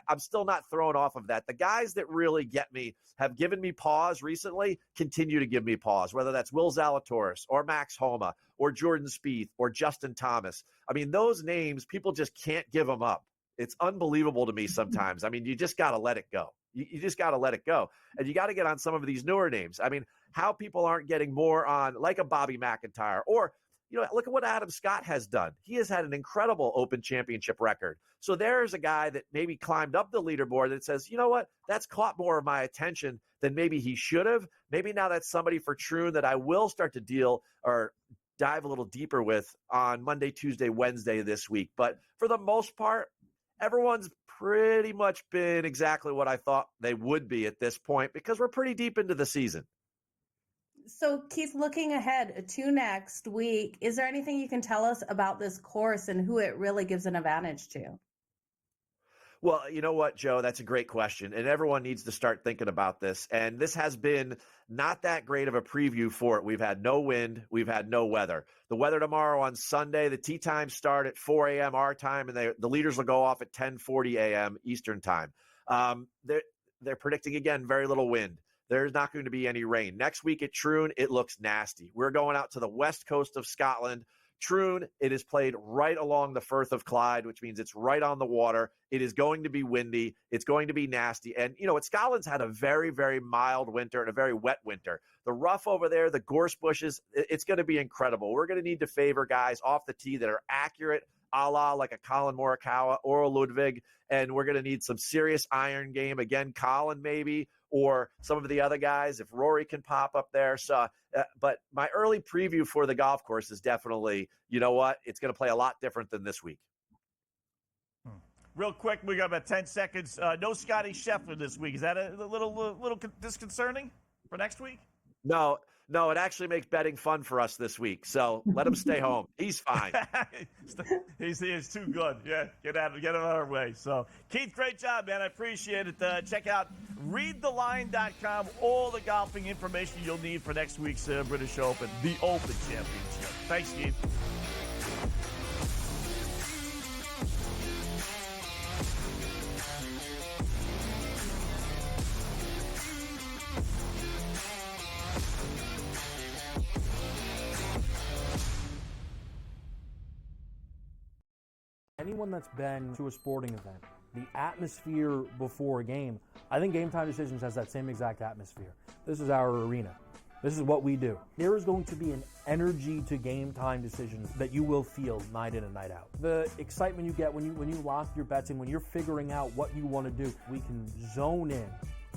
I'm still not thrown off of that. The guys that really get me, have given me pause recently, continue to give me pause, whether that's Will Zalatoris or Max Homa or Jordan Spieth or Justin Thomas. I mean, those names, people just can't give them up. It's unbelievable to me sometimes. I mean, you just got to let it go. You just got to let it go. And you got to get on some of these newer names. I mean, how people aren't getting more on, like a Bobby McIntyre, or look at what Adam Scott has done. He has had an incredible Open Championship record. So there's a guy that maybe climbed up the leaderboard that says, you know what, that's caught more of my attention than maybe he should have. Maybe now that's somebody for Troon that I will start to deal or dive a little deeper with on Monday, Tuesday, Wednesday this week. But for the most part, everyone's pretty much been exactly what I thought they would be at this point because we're pretty deep into the season. So, Keith, looking ahead to next week, is there anything you can tell us about this course and who it really gives an advantage to? Well, you know what, Joe? That's a great question. And everyone needs to start thinking about this. And this has been not that great of a preview for it. We've had no wind. We've had no weather. The weather tomorrow on Sunday, the tee times start at 4 a.m. our time, and the leaders will go off at 10:40 a.m. Eastern time. They're predicting, again, very little wind. There's not going to be any rain. Next week at Troon, it looks nasty. We're going out to the west coast of Scotland. Troon, it is played right along the Firth of Clyde, which means it's right on the water. It is going to be windy. It's going to be nasty. And, Scotland's had a very, very mild winter and a very wet winter. The rough over there, the gorse bushes, it's going to be incredible. We're going to need to favor guys off the tee that are accurate, a la like a Colin Morikawa or a Ludwig. And we're going to need some serious iron game. Again, Colin maybe, or some of the other guys, if Rory can pop up there. So, but my early preview for the golf course is definitely, it's going to play a lot different than this week. Real quick, we got about 10 seconds. No Scotty Scheffler this week. Is that a little disconcerting for next week? No, it actually makes betting fun for us this week. So let him stay home. He's fine. He's too good. Yeah, get out of our way. So, Keith, great job, man. I appreciate it. Check out readtheline.com. All the golfing information you'll need for next week's British Open, the Open Championship. Thanks, Keith. anyone that's been to a sporting event, the atmosphere before a game, I think Game Time Decisions has that same exact atmosphere. This is our arena. This is what we do. There is going to be an energy to Game Time Decisions that you will feel night in and night out. The excitement you get when you lock your bets in, when you're figuring out what you want to do, we can zone in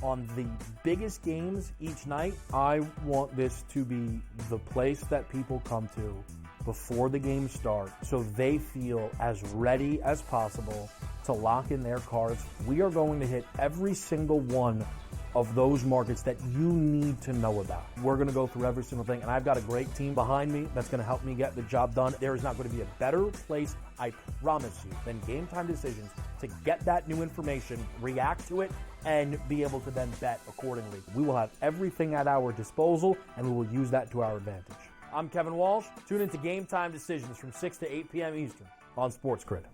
on the biggest games each night. I want this to be the place that people come to before the games start so they feel as ready as possible to lock in their cards. We are going to hit every single one of those markets that you need to know about. We're going to go through every single thing, and I've got a great team behind me that's going to help me get the job done. There is not going to be a better place, I promise you, than Game Time Decisions to get that new information, react to it, and be able to then bet accordingly. We will have everything at our disposal, and we will use that to our advantage. I'm Kevin Walsh. Tune into Game Time Decisions from 6 to 8 p.m. Eastern on Sports Grid.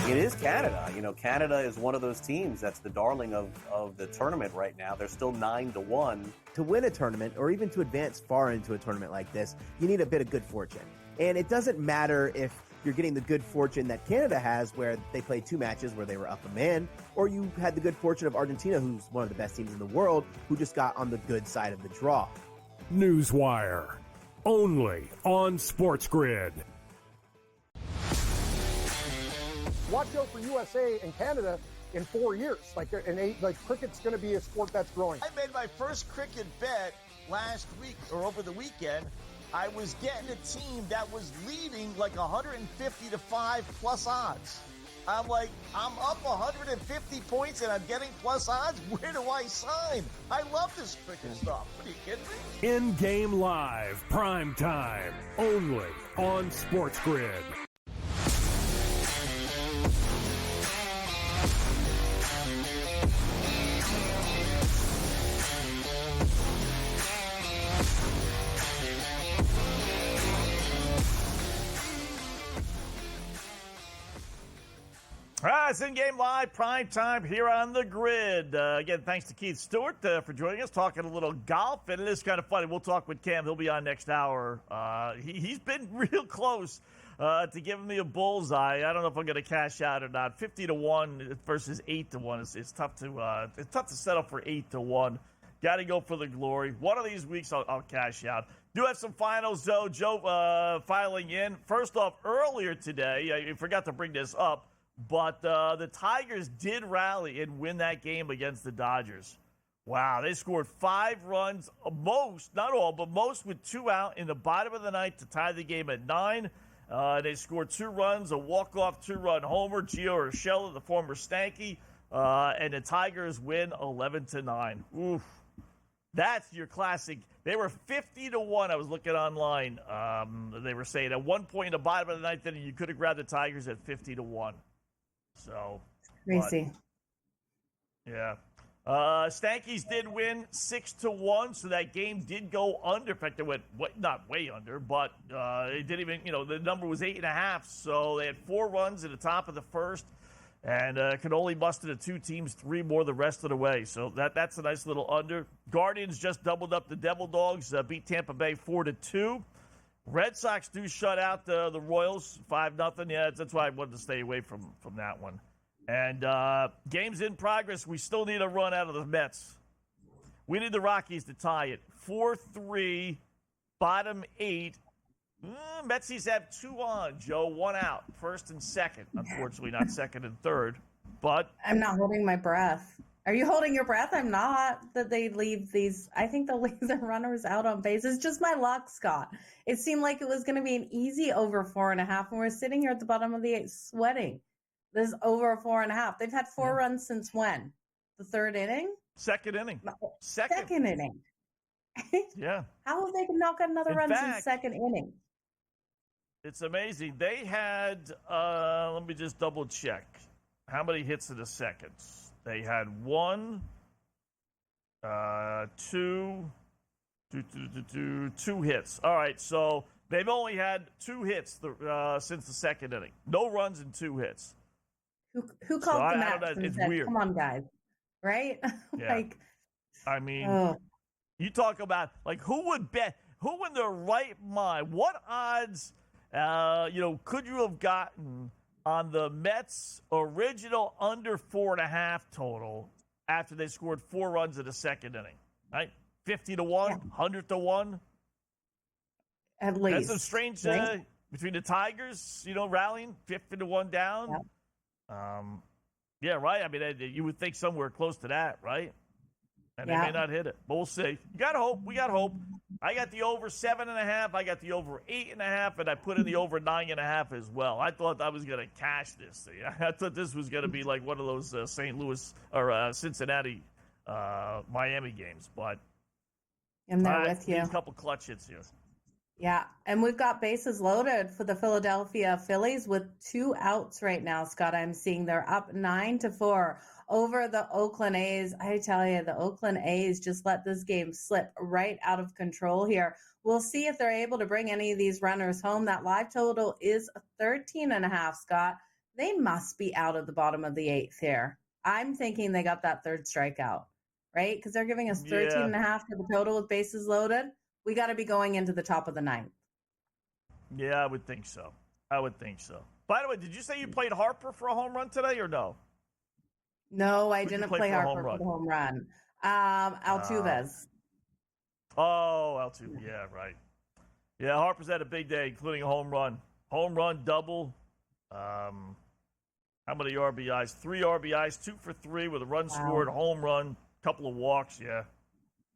It is Canada. Canada is one of those teams that's the darling of the tournament right now. They're still 9-1. To win a tournament, or even to advance far into a tournament like this, you need a bit of good fortune. And it doesn't matter if you're getting the good fortune that Canada has, where they played 2 matches where they were up a man, or you had the good fortune of Argentina, who's one of the best teams in the world, who just got on the good side of the draw. Newswire, only on Sports Grid. Watch out for USA and Canada in 4 years. Cricket's going to be a sport that's growing. I made my first cricket bet last week or over the weekend. I was getting a team that was leading like 150 to 5 plus odds. I'm like, I'm up 150 points and I'm getting plus odds. Where do I sign? I love this cricket stuff. What are you kidding me? In-game live, prime time, only on Sports Grid. All right, it's in-game live, prime time here on the Grid. Again, thanks to Keith Stewart for joining us, talking a little golf, and it is kind of funny. We'll talk with Cam. He'll be on next hour. He's been real close to giving me a bullseye. I don't know if I'm going to cash out or not. 50-1 versus 8-1. It's tough to settle for 8-1. Got to go for the glory. One of these weeks, I'll cash out. Do have some finals, though. Joe filing in. First off, earlier today, I forgot to bring this up, but the Tigers did rally and win that game against the Dodgers. Wow, they scored 5 runs, most, not all, but most with 2 out in the bottom of the ninth to tie the game at 9. They scored 2 runs, a walk-off 2-run homer, Gio Urshela, the former Stanky, and the Tigers win 11-9. Oof. That's your classic. They were 50-1. I was looking online. They were saying at one point in the bottom of the ninth inning, you could have grabbed the Tigers at 50-1. So crazy. Yeah. Stankies did win 6-1, so that game did go under. In fact, it went not way under, but it didn't even, the number was 8.5. So they had 4 runs at the top of the first, and could only muster the 2 teams 3 more the rest of the way. So that's a nice little under. Guardians just doubled up the Devil Dogs, beat Tampa Bay 4-2. Red Sox do shut out the Royals 5-0. Yeah, that's why I wanted to stay away from that one. And games in progress. We still need a run out of the Mets. We need the Rockies to tie it. 4-3, bottom 8. Metsies have 2 on, Joe. 1 out, first and second. Unfortunately, not second and third. But I'm not holding my breath. Are you holding your breath? I'm not. That they leave these. I think they'll leave the runners out on base. It's just my luck, Scott. It seemed like it was going to be an easy over 4.5, and we're sitting here at the bottom of the 8th sweating. This is over 4.5. They've had 4 runs since when? The 3rd inning? Second inning. Second inning. Yeah. How have they not got another run fact, since second inning? It's amazing. They had, let me just double check. How many hits in the second? They had 1, 2 hits. All right, so they've only had 2 hits since the second inning. No runs and 2 hits. Who called the match and said, weird. Come on, guys. Right? Yeah. You talk about, who would bet, who in their right mind, what odds Could you have gotten on the Mets' original under 4.5 total after they scored 4 runs in the second inning, right? 50-1, 100-1. At least. That's some strange between the Tigers, rallying 50-1 down. Yeah, right. I mean, you would think somewhere close to that, right? And they may not hit it, but we'll see. You got hope. We got hope. I got the over 7.5. I got the over 8.5, and I put in the over 9.5 as well. I thought I was going to cash this thing. I thought this was going to be like one of those St. Louis or Cincinnati, Miami games, but I'm there with you. A couple clutch hits here. Yeah, and we've got bases loaded for the Philadelphia Phillies with 2 outs right now, Scott. I'm seeing they're up 9-4 over the Oakland A's. I tell you, the Oakland A's just let this game slip right out of control here. We'll see if they're able to bring any of these runners home. That live total is 13.5, Scott. They must be out at the bottom of the 8th here. I'm thinking they got that 3rd strikeout, right? Because they're giving us 13.5 for the total with bases loaded. We got to be going into the top of the 9th. Yeah, I would think so. By the way, did you say you played Harper for a home run today or no? No, I didn't play Harper for the home run. Altuve. Altuve. Yeah, right. Yeah, Harper's had a big day, including a home run. Home run, double. How many RBIs? 3 RBIs, 2 for 3 with a run scored, home run, couple of walks, yeah.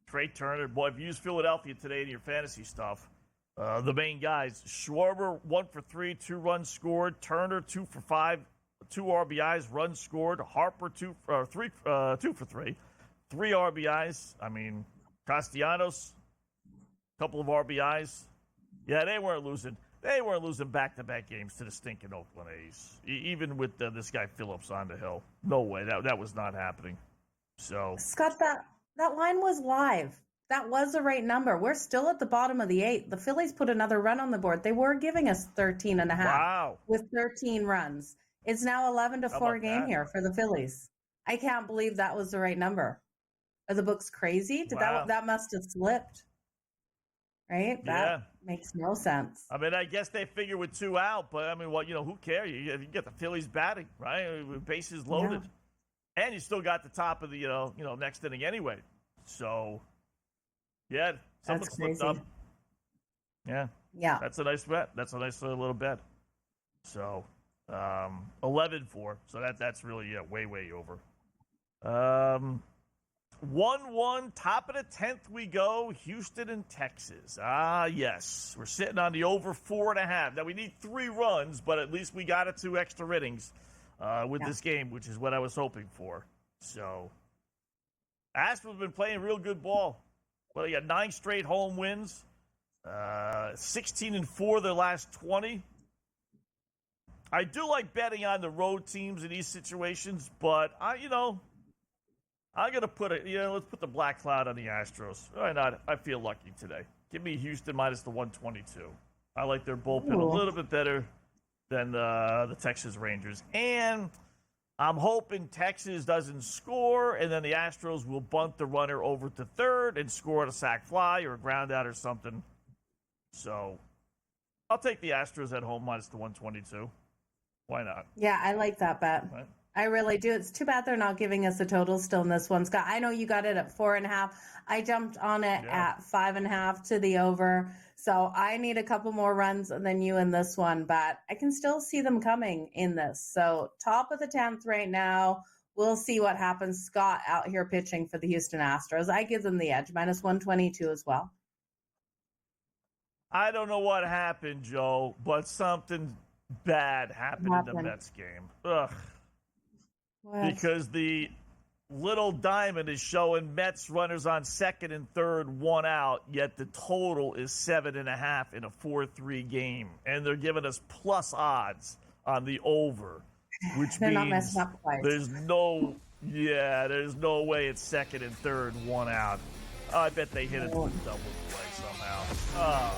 Trey Turner, boy, if you use Philadelphia today in your fantasy stuff, the main guys, Schwarber, 1 for 3, 2 runs scored. Turner, 2 for 5, 2 RBIs, runs scored. Harper, 2 for 3, 3 RBIs. I mean, Castellanos, couple of RBIs. Yeah, they weren't losing. They weren't losing back-to-back games to the stinking Oakland A's, even with this guy Phillips on the hill. No way, that was not happening. So, Scott, that line was live. That was the right number. We're still at the bottom of the 8th. The Phillies put another run on the board. They were giving us 13.5 with 13 runs. It's now 11-4 game here for the Phillies. I can't believe that was the right number. Are the books crazy? That must have slipped, right? That makes no sense. I mean, I guess they figure with 2 out, but I mean, who cares? You get the Phillies batting, right? Bases loaded. Yeah. And you still got the top of the next inning anyway. So, yeah, something slipped up. Yeah. That's a nice bet. That's a nice little bet. So, 11-4. So that's really way over. 1-1, top of the 10th we go. Houston and Texas. Yes, we're sitting on the over 4.5. Now we need 3 runs, but at least we got it 2 extra innings. With this game, which is what I was hoping for. So, Astros have been playing real good ball. Well, they got 9 straight home wins, 16-4 their last 20. I do like betting on the road teams in these situations, but I'm gonna put let's put the black cloud on the Astros. Why not? I feel lucky today. Give me Houston minus the 122. I like their bullpen a little bit better than the Texas Rangers. And I'm hoping Texas doesn't score, and then the Astros will bunt the runner over to third and score on a sac fly or a ground out or something. So I'll take the Astros at home minus the 122. Why not? Yeah, I like that bet. Right. I really do. It's too bad they're not giving us a total still in this one, Scott. I know you got it at 4.5. I jumped on it at 5.5 to the over. So I need a couple more runs than you in this one, but I can still see them coming in this. So top of the 10th right now. We'll see what happens. Scott out here pitching for the Houston Astros. I give them the edge, minus 122 as well. I don't know what happened, Joe, but something bad happened in the Mets game. Ugh. What? Because the little diamond is showing Mets runners on second and third, 1 out, yet the total is 7.5 in a 4-3 game. And they're giving us plus odds on the over, which they're means not messing up twice. there's no way it's second and third, 1 out. Oh, I bet they hit it to a double play somehow. Oh.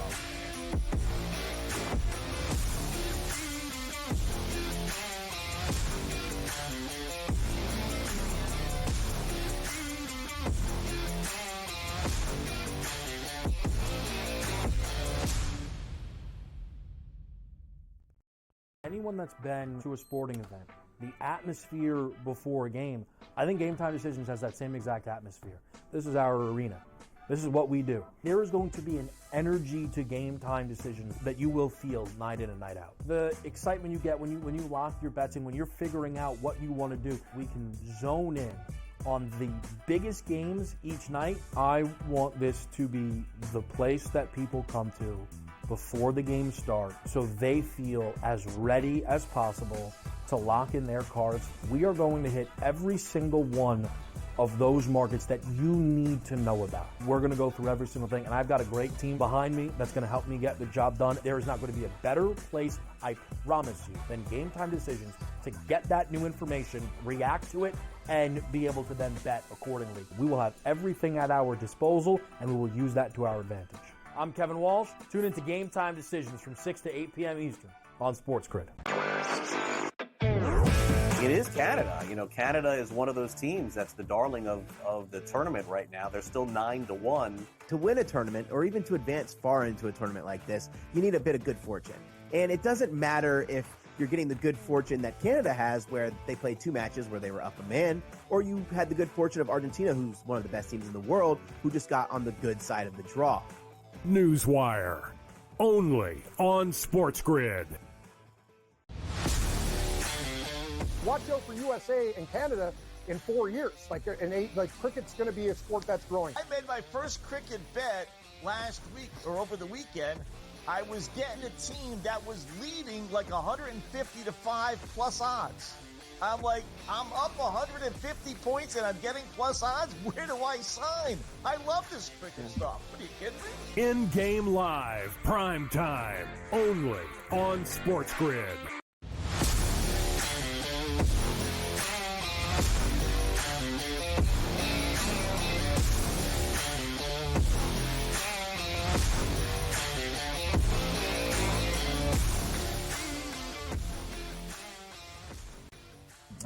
anyone that's been to a sporting event, the atmosphere before a game, I think Game Time Decisions has that same exact atmosphere. This is our arena. This is what we do. There is going to be an energy to Game Time Decisions that you will feel night in and night out. The excitement you get when you lock your bets in, when you're figuring out what you want to do, we can zone in on the biggest games each night. I want this to be the place that people come to before the games start so they feel as ready as possible to lock in their cards. We are going to hit every single one of those markets that you need to know about. We're going to go through every single thing, and I've got a great team behind me that's going to help me get the job done. There is not going to be a better place, I promise you, than Game Time Decisions to get that new information, react to it, and be able to then bet accordingly. We will have everything at our disposal, and we will use that to our advantage. I'm Kevin Walsh. Tune into Game Time Decisions from 6 to 8 p.m. Eastern on Sports Grid. It is Canada. Canada is one of those teams that's the darling of the tournament right now. They're still 9-1. To win a tournament, or even to advance far into a tournament like this, you need a bit of good fortune. And it doesn't matter if you're getting the good fortune that Canada has, where they played 2 matches where they were up a man, or you had the good fortune of Argentina, who's one of the best teams in the world, who just got on the good side of the draw. Newswire, only on Sports Grid. Watch out for USA and Canada in 4 years. Cricket's going to be a sport that's growing. I made my first cricket bet last week or over the weekend. I was getting a team that was leading like 150 to 5 plus odds. I'm like, I'm up 150 points and I'm getting plus odds? Where do I sign? I love this cricket stuff. What are you kidding me? In-game live, prime time, only on Sports Grid.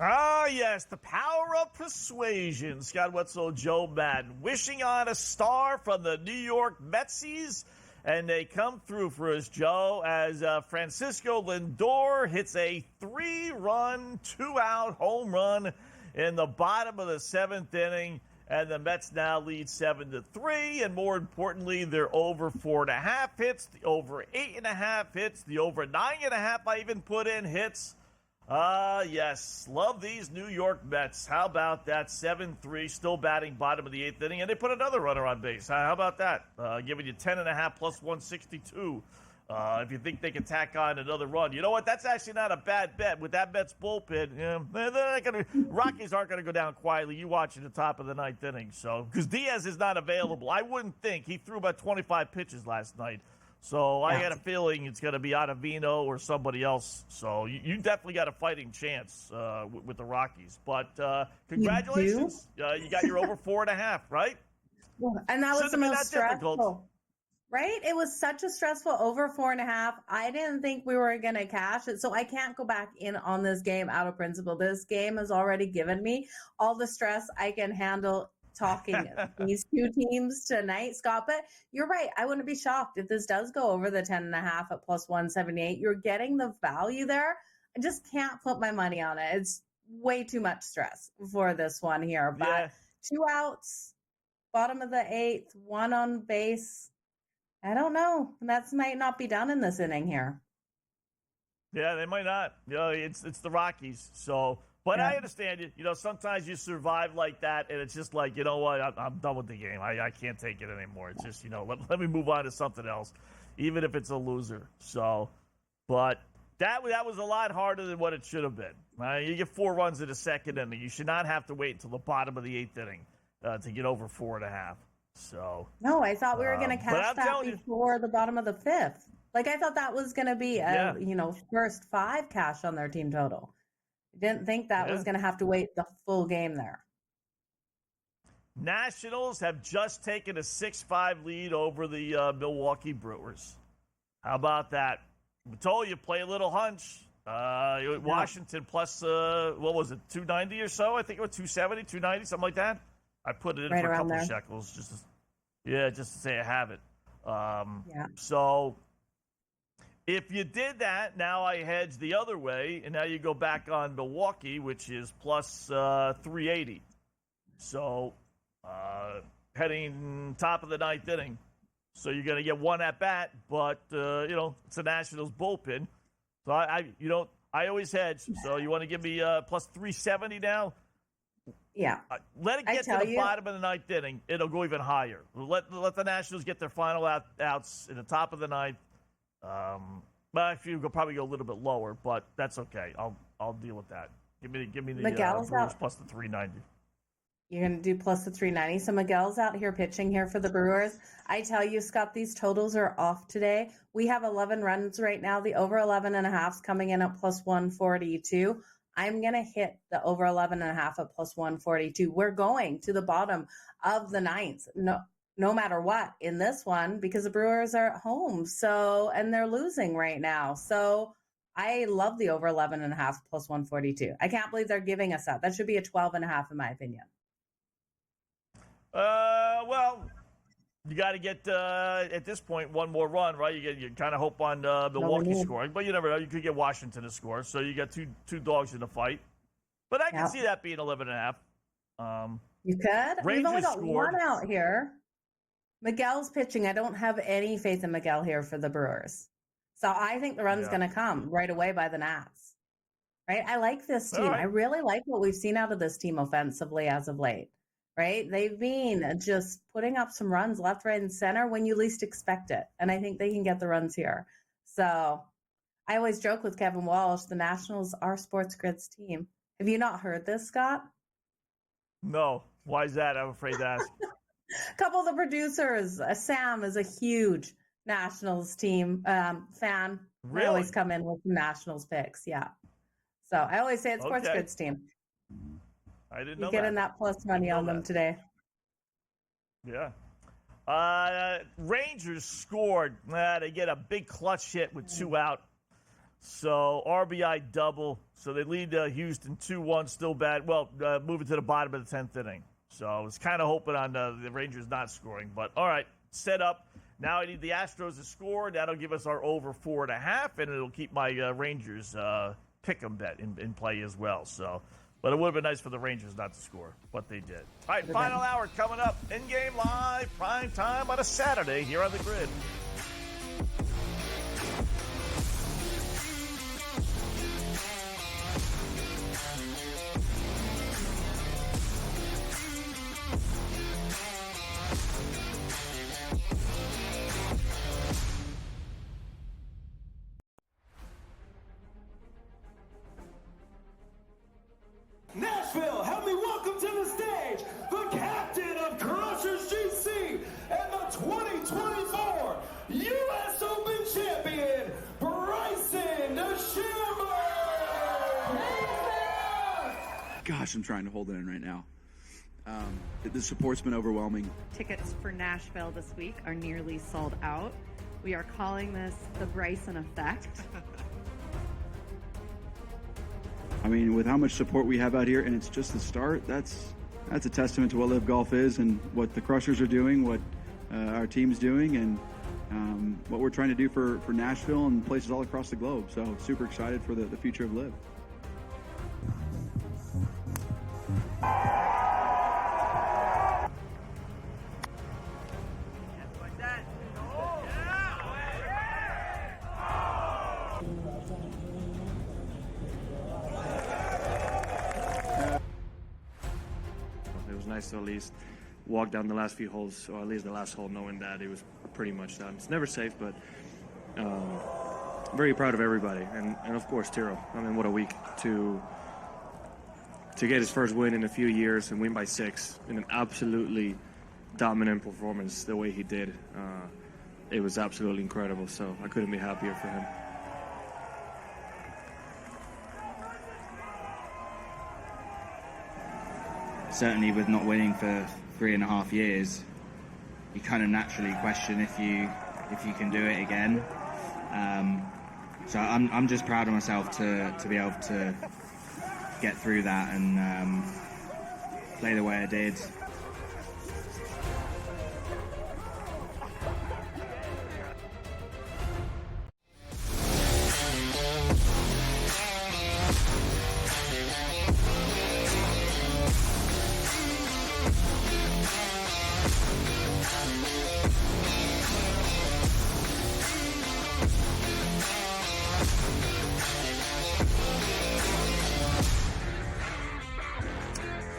Ah, yes, the power of persuasion. Scott Wetzel, Joe Madden, wishing on a star from the New York Metsies, and they come through for us, Joe, as Francisco Lindor hits a 3-run, 2-out home run in the bottom of the 7th inning, and the Mets now lead 7-3, and more importantly, they're over 4.5 hits, the over 8.5 hits, the over 9.5 I even put in hits. Yes, love these New York Mets. How about that? 7-3, still batting bottom of the 8th inning, and they put another runner on base. How about that? Giving you 10.5 plus 162. If you think they can tack on another run. You know what? That's actually not a bad bet. With that Mets bullpen, they're not gonna, Rockies aren't going to go down quietly. You watch at the top of the 9th inning. So, because Diaz is not available. I wouldn't think. He threw about 25 pitches last night. So I had a feeling it's going to be Ottavino or somebody else. So you definitely got a fighting chance with the Rockies. But congratulations. You got your over 4.5, right? And that was the most stressful. Difficult. Right? It was such a stressful over 4.5. I didn't think we were going to cash it. So I can't go back in on this game out of principle. This game has already given me all the stress I can handle talking these 2 teams tonight, Scott. But you're right. I wouldn't be shocked if this does go over the 10.5 at plus 178. You're getting the value there. I just can't put my money on it. It's way too much stress for this one here. But 2 outs, bottom of the 8th, 1 on base. I don't know. That might not be done in this inning here. Yeah, they might not. It's the Rockies. So. But I understand you. Sometimes you survive like that, and it's just like, you know what? I'm done with the game. I can't take it anymore. It's just, let me move on to something else, even if it's a loser. So, but that was a lot harder than what it should have been. You get 4 runs in the 2nd inning. You should not have to wait until the bottom of the 8th inning to get over 4.5. So no, I thought we were going to cash that before the bottom of the 5th. Like I thought that was going to be a first 5 cash on their team total. Didn't think that was going to have to wait the full game there. Nationals have just taken a 6-5 lead over the Milwaukee Brewers. How about that? I told you, play a little hunch. Washington plus, what was it, 290 or so? I think it was 270, 290, something like that. I put it in for a couple of shekels just to say I have it. So If you did that, now I hedge the other way, and now you go back on Milwaukee, which is plus 380. So heading top of the ninth inning. So you're going to get one at bat, but it's the Nationals bullpen. So I always hedge. So you want to give me plus 370 now? Yeah. Let it get to the bottom of the ninth inning. It'll go even higher. Let the Nationals get their final outs in the top of the ninth. But I feel you'll probably go a little bit lower, but that's okay. I'll deal with that. Give me the Brewers plus the 390. You're going to do plus the 390. So Miguel's out here pitching here for the Brewers. I tell you, Scott, these totals are off today. We have 11 runs right now. The over 11.5 is coming in at plus 142. I'm going to hit the over 11.5 at plus 142. We're going to the bottom of the ninth. No matter what in this one, because the Brewers are at home. So, and they're losing right now. So I love the over 11.5 plus 142. I can't believe they're giving us that. That should be a 12.5 in my opinion. Well, you got to get at this point one more run, right? You kind of hope on Milwaukee scoring, but you never know. You could get Washington to score, so you got two dogs in the fight. But I can see that being 11.5. You could. Rangers We've only got scored. one out here. Miguel's pitching. I don't have any faith in Miguel here for the Brewers, so I think the run's going to come right away by the Nats. Right? I like this team. Right. I really like what we've seen out of this team offensively as of late. Right? They've been just putting up some runs left, right, and center when you least expect it. And I think they can get the runs here. So I always joke with Kevin Walsh, the Nationals are Sports Grid's team. Have you not heard this, Scott? No. Why is that? I'm afraid to ask. A couple of the producers, Sam is a huge Nationals team fan. Really? I always come in with Nationals picks. Yeah. So I always say it's Sports Okay. Grid's team. I didn't know You're getting that plus money on them today. Yeah. Rangers scored. They get a big clutch hit with 2 out. So RBI double. So they lead Houston 2-1. Still bad. Well, moving to the bottom of the 10th inning. So I was kind of hoping on the Rangers not scoring. But all right, set up. Now I need the Astros to score. That'll give us our over 4.5, and it'll keep my Rangers pick'em bet in play as well. So. But it would have been nice for the Rangers not to score, but they did. All right, final hour coming up. In-game live, prime time on a Saturday here on the Grid. Nashville, help me welcome to the stage the captain of Crushers GC and the 2024 U.S. Open champion, Bryson DeChambeau! Gosh, I'm trying to hold it in right now. The support's been overwhelming. Tickets for Nashville this week are nearly sold out. We are calling this the Bryson effect. I mean, with how much support we have out here, and it's just the start, that's a testament to what Live Golf is and what the Crushers are doing, what our team's doing, and what we're trying to do for Nashville and places all across the globe. So super excited for the future of Live. It was nice to at least walk down the last few holes, or at least the last hole, knowing that it was pretty much done. It's never safe, but very proud of everybody, and of course Tiro. I mean, what a week to get his first win in a few years and win by 6 in an absolutely dominant performance the way he did. It was absolutely incredible, so I couldn't be happier for him. Certainly with not winning for 3.5 years, you kind of naturally question if you can do it again. So I'm just proud of myself to be able to get through that and play the way I did.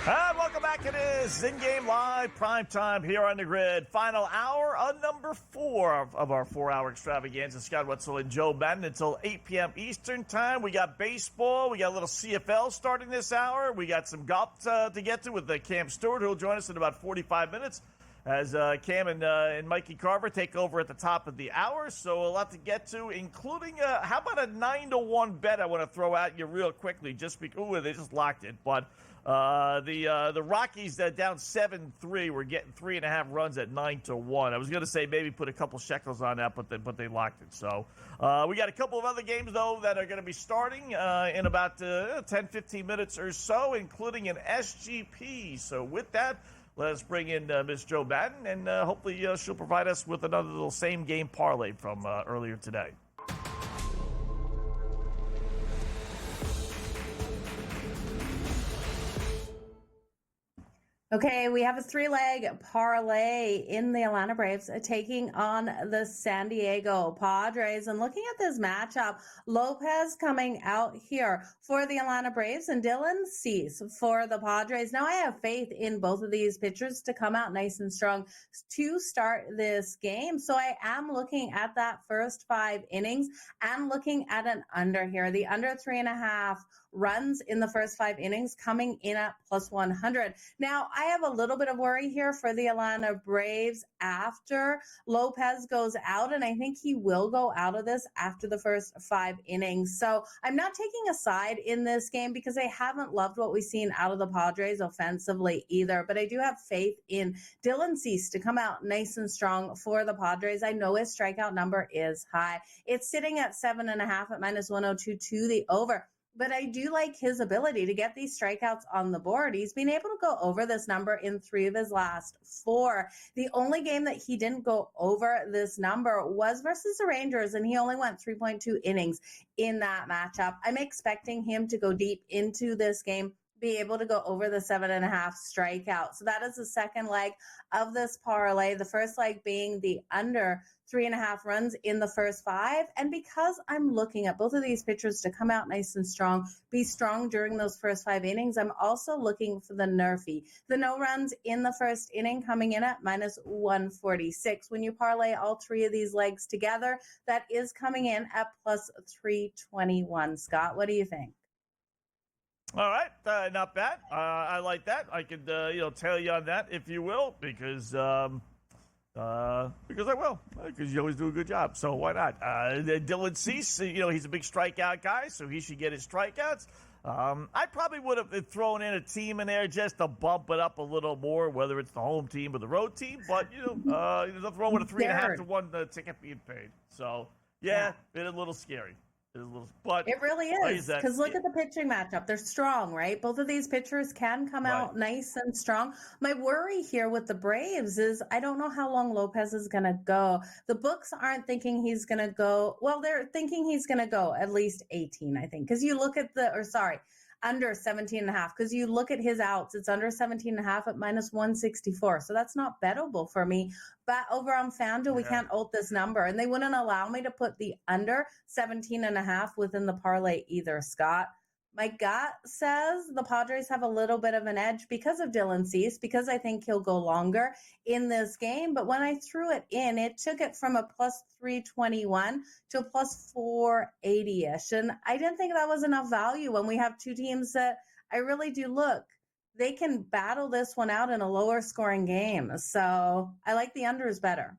And welcome back. It is In-Game Live Prime Time here on the Grid. Final hour on number 4 of our 4-hour extravaganza. Scott Wetzel and Joe Madden until 8 p.m. Eastern Time. We got baseball. We got a little CFL starting this hour. We got some golf to get to with Cam Stewart, who will join us in about 45 minutes as Cam and Mikey Carver take over at the top of the hour. So a lot to get to, including how about a 9-1 bet I want to throw at you real quickly, just because they just locked it. But the Rockies down 7-3. We're getting 3.5 runs at 9-1. I was going to say maybe put a couple shekels on that, but they locked it. So we got a couple of other games though that are going to be starting in about 10-15 minutes or so, including an SGP. So with that, let's bring in Miss Joe Madden, and hopefully she'll provide us with another little same game parlay from earlier today. Okay, we have a 3-leg parlay in the Atlanta Braves taking on the San Diego Padres. And looking at this matchup, Lopez coming out here for the Atlanta Braves and Dylan Cease for the Padres. Now, I have faith in both of these pitchers to come out nice and strong to start this game. So I am looking at that first 5 innings and looking at an under here. The under 3.5 runs in the first 5 innings coming in at plus 100. Now, I have a little bit of worry here for the Atlanta Braves after Lopez goes out, and I think he will go out of this after the first 5 innings. So I'm not taking a side in this game because I haven't loved what we've seen out of the Padres offensively either, but I do have faith in Dylan Cease to come out nice and strong for the Padres. I know his strikeout number is high. It's sitting at 7.5 at minus 102 to the over. But I do like his ability to get these strikeouts on the board. He's been able to go over this number in 3 of his last 4. The only game that he didn't go over this number was versus the Rangers, and he only went 3.2 innings in that matchup. I'm expecting him to go deep into this game, be able to go over the 7.5 strikeout. So that is the second leg of this parlay. The first leg being the under 3.5 runs in the first 5. And because I'm looking at both of these pitchers to come out nice and strong, be strong during those first 5 innings, I'm also looking for the NRFI. The no runs in the first inning coming in at minus 146. When you parlay all 3 of these legs together, that is coming in at plus 321. Scott, what do you think? All right, not bad. I like that. I could, tail you on that, if you will, because I will, because you always do a good job. So why not? Dylan Cease, he's a big strikeout guy, so he should get his strikeouts. I probably would have thrown in a team in there just to bump it up a little more, whether it's the home team or the road team. But there's nothing wrong with a 3.5 to 1 ticket being paid. So yeah, it's a little scary. But it really is, because look at the pitching matchup. They're strong, right? Both of these pitchers can come out nice and strong. My worry here with the Braves is I don't know how long Lopez is going to go. The books aren't thinking he's going to go. Well, they're thinking he's going to go at least 18, I think, because you look at under 17.5, because you look at his outs, it's under 17.5 at minus 164. So that's not bettable for me. But over on FanDuel, we can't alt this number, and they wouldn't allow me to put the under 17.5 within the parlay either, Scott. My gut says the Padres have a little bit of an edge because of Dylan Cease, because I think he'll go longer in this game. But when I threw it in, it took it from a plus 321 to a plus 480-ish. And I didn't think that was enough value when we have 2 teams that I really do look. They can battle this one out in a lower scoring game. So I like the unders better.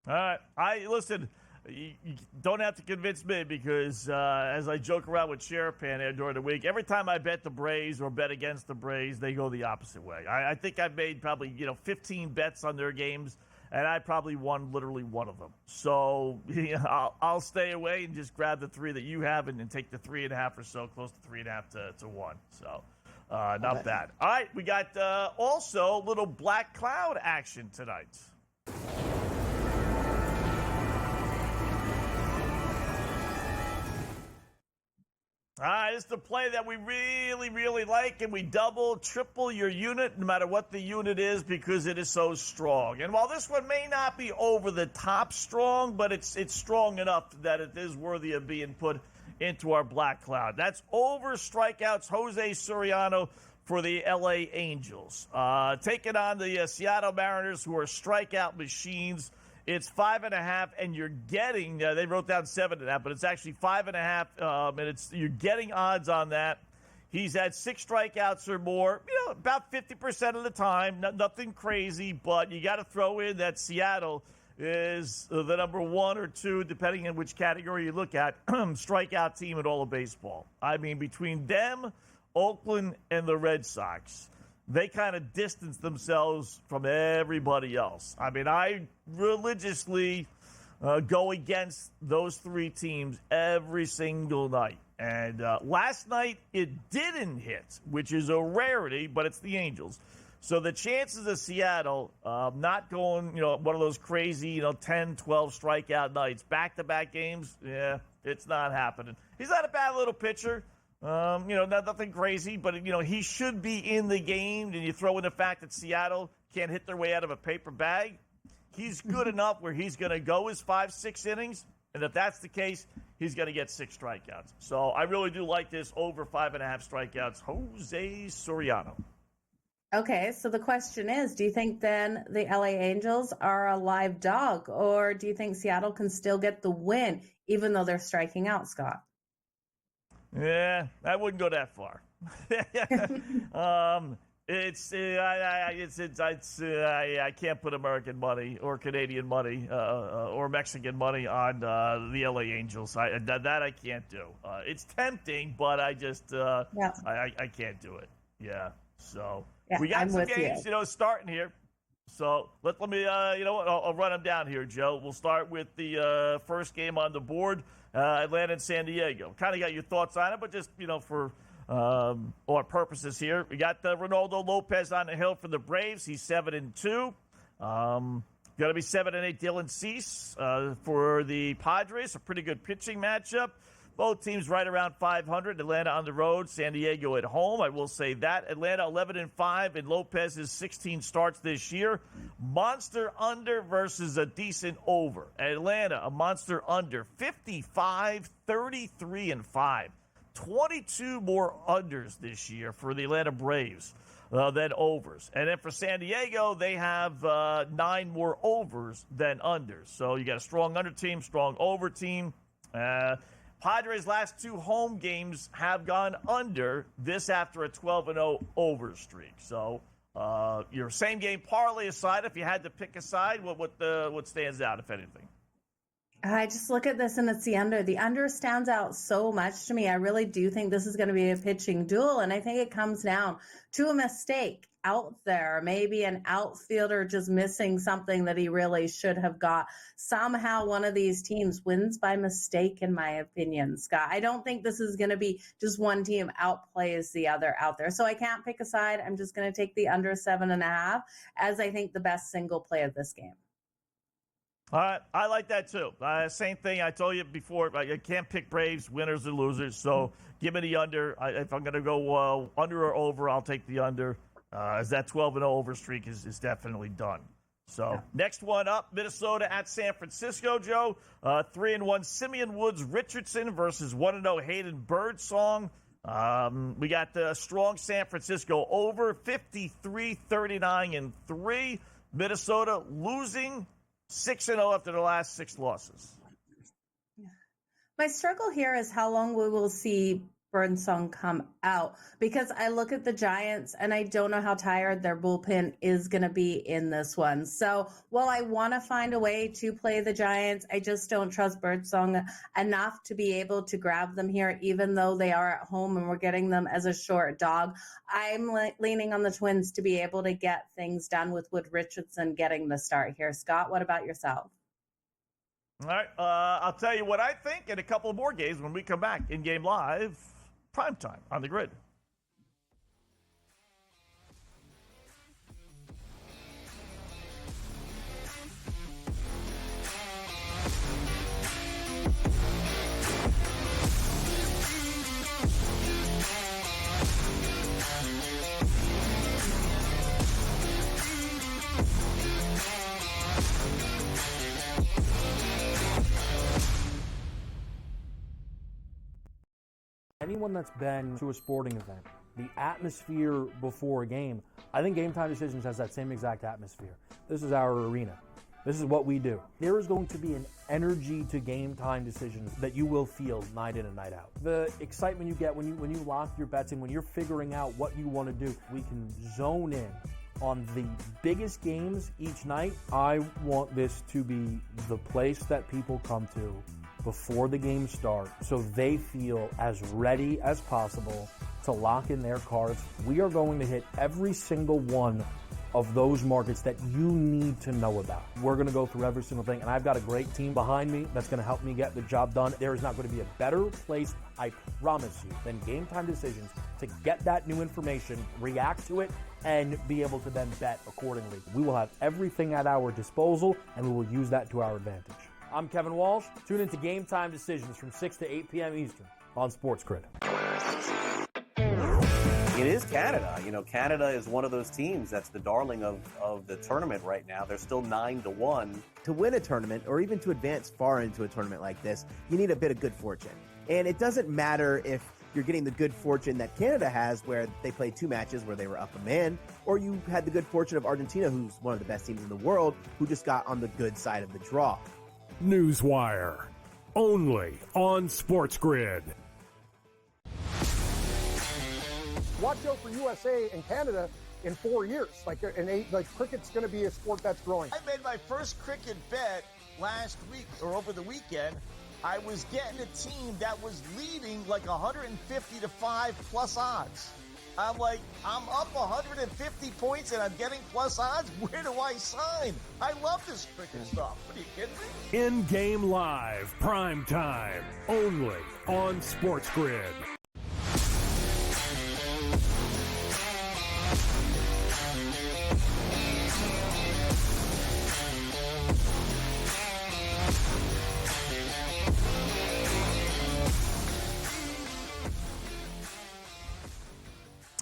All right. Listen. You don't have to convince me because as I joke around with Sherapan here during the week, every time I bet the Braves or bet against the Braves, they go the opposite way. I think I've made probably 15 bets on their games, and I probably won literally one of them. So I'll stay away and just grab the 3 that you have and then take the 3.5 or so, close to 3.5 to 1. So not bad. All right, we got also a little black cloud action tonight. All right, it's the play that we really, really like, and we double, triple your unit, no matter what the unit is, because it is so strong. And while this one may not be over the top strong, but it's strong enough that it is worthy of being put into our black cloud. That's over strikeouts, Jose Soriano for the LA Angels. Taking on the Seattle Mariners, who are strikeout machines. It's 5.5, and you're getting, they wrote down 7.5, but it's actually 5.5, and you're getting odds on that. He's had 6 strikeouts or more, about 50% of the time. Nothing crazy, but you got to throw in that Seattle is the number 1 or 2, depending on which category you look at, strikeout team in all of baseball. I mean, between them, Oakland, and the Red Sox, they kind of distance themselves from everybody else. I mean, I religiously go against those 3 teams every single night. And last night, it didn't hit, which is a rarity, but it's the Angels. So the chances of Seattle not going, one of those crazy, 10, 12 strikeout nights, back-to-back games, yeah, it's not happening. He's not a bad little pitcher. Nothing crazy, but, he should be in the game. And you throw in the fact that Seattle can't hit their way out of a paper bag. He's good enough where he's going to go his 5-6 innings. And if that's the case, he's going to get 6 strikeouts. So I really do like this over 5.5 strikeouts. Jose Soriano. Okay, so the question is, do you think then the LA Angels are a live dog, or do you think Seattle can still get the win even though they're striking out, Scott? Yeah, I wouldn't go that far. I can't put American money or Canadian money or Mexican money on the LA Angels. That I can't do. It's tempting, but I just I can't do it. Yeah. So we got some games, starting here. So let me, I'll run them down here, Joe. We'll start with the first game on the board, Atlanta and San Diego. Kind of got your thoughts on it, but just, for our purposes here. We got Ronaldo Lopez on the hill for the Braves. He's 7-2. Going to be 7-8 Dylan Cease for the Padres. A pretty good pitching matchup. Both teams right around 500. Atlanta on the road, San Diego at home. I will say that. Atlanta 11-5, and Lopez's 16 starts this year. Monster under versus a decent over. Atlanta, a monster under, 55, 33-5. 22 more unders this year for the Atlanta Braves than overs. And then for San Diego, they have 9 more overs than unders. So you got a strong under team, strong over team. Padres' last 2 home games have gone under, this after a 12-0 over streak. So your same game parlay aside, if you had to pick a side, what stands out, if anything? I just look at this and it's the under. The under stands out so much to me. I really do think this is going to be a pitching duel, and I think it comes down to a mistake out there. Maybe an outfielder just missing something that he really should have got. Somehow one of these teams wins by mistake, in my opinion, Scott. I don't think this is going to be just one team outplays the other out there. So I can't pick a side. I'm just going to take the under 7.5 as I think the best single play of this game. All right, I like that too. Same thing I told you before. I can't pick Braves, winners or losers. So give me the under. If I'm going to go under or over, I'll take the under. As that 12-0 over streak is definitely done. So next one up, Minnesota at San Francisco, Joe. 3-1 Simeon Woods Richardson versus 1-0 Hayden Birdsong. We got the strong San Francisco over 53-39-3. Minnesota losing 6-0 after the last 6 losses. My struggle here is how long we will see Birdsong come out, because I look at the Giants and I don't know how tired their bullpen is going to be in this one. So while I want to find a way to play the Giants, I just don't trust Birdsong enough to be able to grab them here, even though they are at home and we're getting them as a short dog. I'm leaning on the Twins to be able to get things done with Wood Richardson getting the start here. Scott, what about yourself? All right, I'll tell you what I think in a couple more games when we come back in Game Live. Prime time on the grid. Anyone that's been to a sporting event The atmosphere before a game, I think Game Time Decisions has that same exact atmosphere. This is our arena. This is what we do. There is going to be an energy to Game Time Decisions that you will feel night in and night out. The excitement you get when you lock your bets in, when you're figuring out what you want to do, we can zone in on the biggest games each night. I want this to be the place that people come to before the games start so they feel as ready as possible to lock in their cards. We are going to hit every single one of those markets that you need to know about. We're going to go through every single thing, and I've got a great team behind me that's going to help me get the job done. There is not going to be a better place, I promise you, than Game Time Decisions to get that new information, react to it, and be able to then bet accordingly. We will have everything at our disposal, and we will use that to our advantage. I'm Kevin Walsh. Tune into Game Time Decisions from 6 to 8 p.m. Eastern on Sports Grid. It is Canada. Canada is one of those teams that's the darling of the tournament right now. They're still 9-1. To win a tournament, or even to advance far into a tournament like this, you need a bit of good fortune. And it doesn't matter if you're getting the good fortune that Canada has, where they played 2 matches where they were up a man, or you had the good fortune of Argentina, who's one of the best teams in the world, who just got on the good side of the draw. Newswire, only on Sports Grid. Watch out for USA and Canada in 4 years. Cricket's going to be a sport that's growing. I made my first cricket bet last week or over the weekend. I was getting a team that was leading like 150 to 5 plus odds. I'm like, I'm up 150 points and I'm getting plus odds. Where do I sign? I love this cricket stuff. What are you kidding me? In-game live, prime time, only on Sports Grid.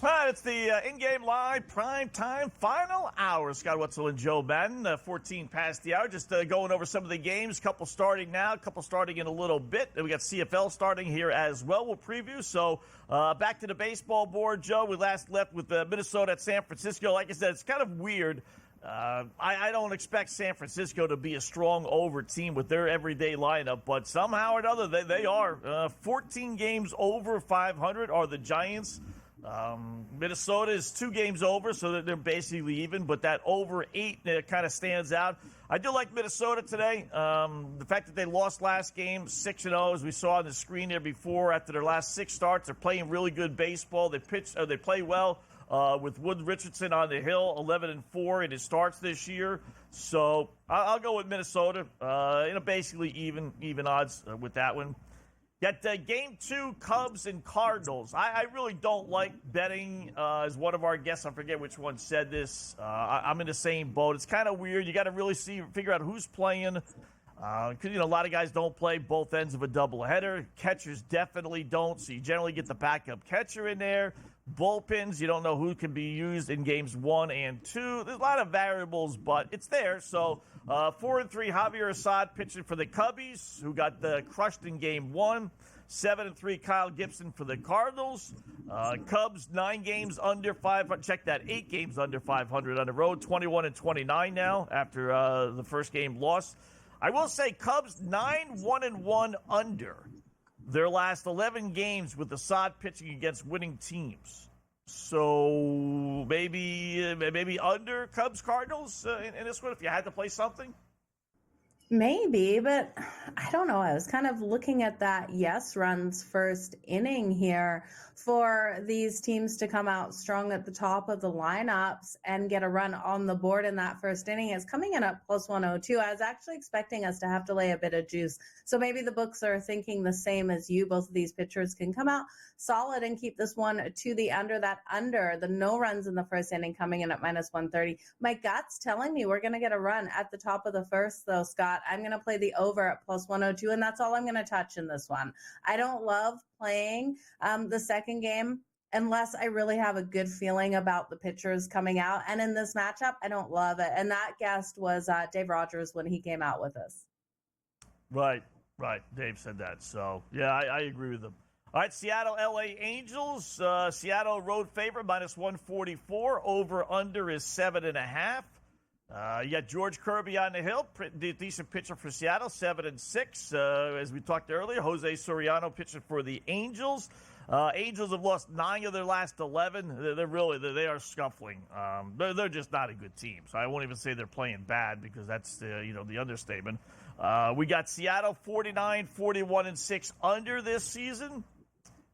All right, it's the in-game live primetime final hour. Scott Wetzel and Joe Madden, 14 past the hour. Just going over some of the games. Couple starting now, couple starting in a little bit. We got CFL starting here as well. We'll preview. So back to the baseball board, Joe. We last left with Minnesota at San Francisco. Like I said, it's kind of weird. I don't expect San Francisco to be a strong over team with their everyday lineup, but somehow or another they are. 14 games over 500 are the Giants. Minnesota is 2 games over, so they're basically even, but that over 8 kind of stands out. I do like Minnesota today. The fact that they lost last game, 6-0, as we saw on the screen there before, after their last 6 starts, they're playing really good baseball. They play well with Wood Richardson on the hill, 11-4 in his starts this year. So I'll go with Minnesota. Basically even odds with that one. Got Game 2, Cubs and Cardinals. I really don't like betting, as one of our guests, I forget which one said this. I'm in the same boat. It's kind of weird. You got to really figure out who's playing. Because, a lot of guys don't play both ends of a doubleheader. Catchers definitely don't, so you generally get the backup catcher in there. Bullpens, you don't know who can be used in games 1 and 2. There's a lot of variables, but it's there. So 4-3, Javier Assad pitching for the Cubbies, who got crushed in game 1. 7-3, Kyle Gibson for the Cardinals. Cubs 9 games under 500. Check that, 8 games under 500 on the road. 21-29 now after the first game loss. I will say Cubs 9-1-1 under their last 11 games with Assad pitching against winning teams. So maybe under Cubs Cardinals in this one if you had to play something? Maybe, but I don't know. I was kind of looking at that yes runs first inning here for these teams to come out strong at the top of the lineups and get a run on the board in that first inning. Is coming in at plus 102. I was actually expecting us to have to lay a bit of juice. So maybe the books are thinking the same as you. Both of these pitchers can come out solid and keep this one to the under. The no runs in the first inning coming in at minus 130. My gut's telling me we're going to get a run at the top of the first, though, Scott. I'm going to play the over at plus 102, and that's all I'm going to touch in this one. I don't love playing the second game unless I really have a good feeling about the pitchers coming out. And in this matchup, I don't love it. And that guest was Dave Rogers when he came out with us. Right. Dave said that. So, yeah, I agree with him. All right, Seattle, LA Angels. Seattle road favorite, minus 144. Over under is 7.5. You got George Kirby on the hill, decent pitcher for Seattle, 7-6. As we talked earlier, Jose Soriano pitching for the Angels. Angels have lost 9 of their last 11. They are scuffling. They're just not a good team. So I won't even say they're playing bad because that's the understatement. We got Seattle 49, 41-6 under this season.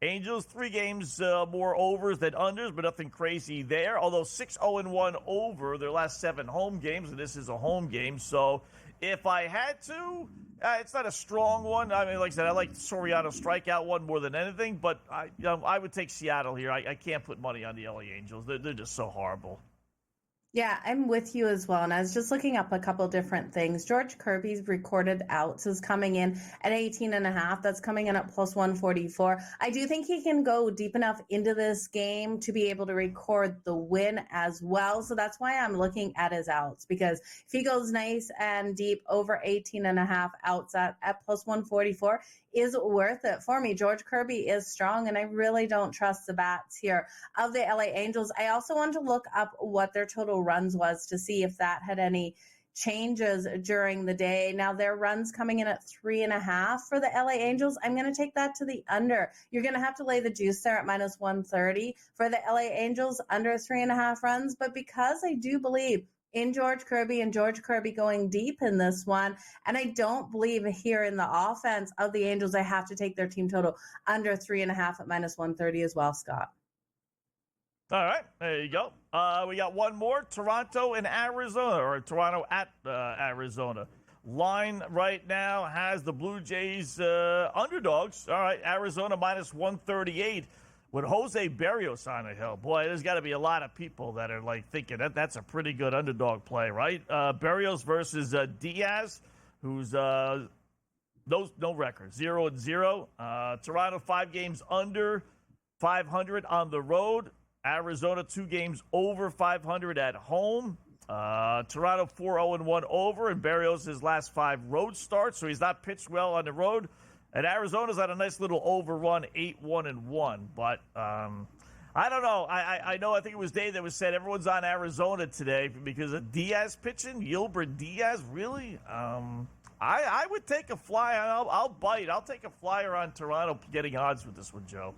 Angels 3 games more overs than unders, but nothing crazy there. Although 6-0-1 over their last 7 home games, and this is a home game. So if I had to, it's not a strong one. I mean, like I said, I like Soriano strikeout one more than anything, but I would take Seattle here. I can't put money on the LA Angels. They're just so horrible. Yeah, I'm with you as well. And I was just looking up a couple different things. George Kirby's recorded outs is coming in at 18.5. That's coming in at plus 144. I do think he can go deep enough into this game to be able to record the win as well. So that's why I'm looking at his outs, because if he goes nice and deep over 18.5 outs at plus 144, is worth it for me. George Kirby is strong, and I really don't trust the bats here of the LA Angels. I also want to look up what their total runs was to see if that had any changes during the day. Now, their runs coming in at 3.5 for the LA Angels. I'm going to take that to the under. You're going to have to lay the juice there at minus 130 for the LA Angels, under 3.5 runs. But because I do believe in George Kirby and George Kirby going deep in this one, and I don't believe here in the offense of the Angels, I have to take their team total under 3.5 at minus 130 as well, Scott. All right, there you go. We got one more, Toronto and Arizona, or Toronto at Arizona. Line right now has the Blue Jays underdogs. All right, Arizona minus 138. With Jose Berrios on the hill, boy, there's got to be a lot of people that are like thinking that's a pretty good underdog play, right? Berrios versus Diaz, who's no record, 0-0. Toronto 5 games under 500 on the road. Arizona 2 games over 500 at home. Toronto 4-0-1 over, and Berrios his last 5 road starts, so he's not pitched well on the road. And Arizona's had a nice little overrun, 8-1-1. But I don't know. I know. I think it was Dave that was said everyone's on Arizona today because of Diaz pitching. Gilbert Diaz, really? I would take a flyer. I'll bite. I'll take a flyer on Toronto getting odds with this one, Joe.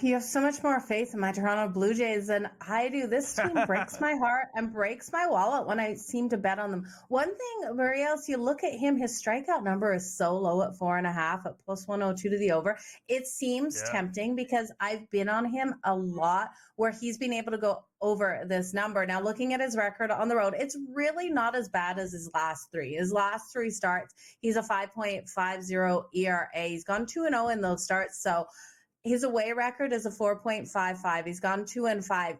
You have so much more faith in my Toronto Blue Jays than I do. This team breaks my heart and breaks my wallet when I seem to bet on them. One thing, Berrios, you look at him, his strikeout number is so low at 4.5 at plus 102 to the over. It seems tempting because I've been on him a lot where he's been able to go over this number. Now, looking at his record on the road, it's really not as bad as his last 3. His last 3 starts, he's a 5.50 ERA. He's gone 2-0 in those starts, so his away record is a 4.55. He's gone 2-5,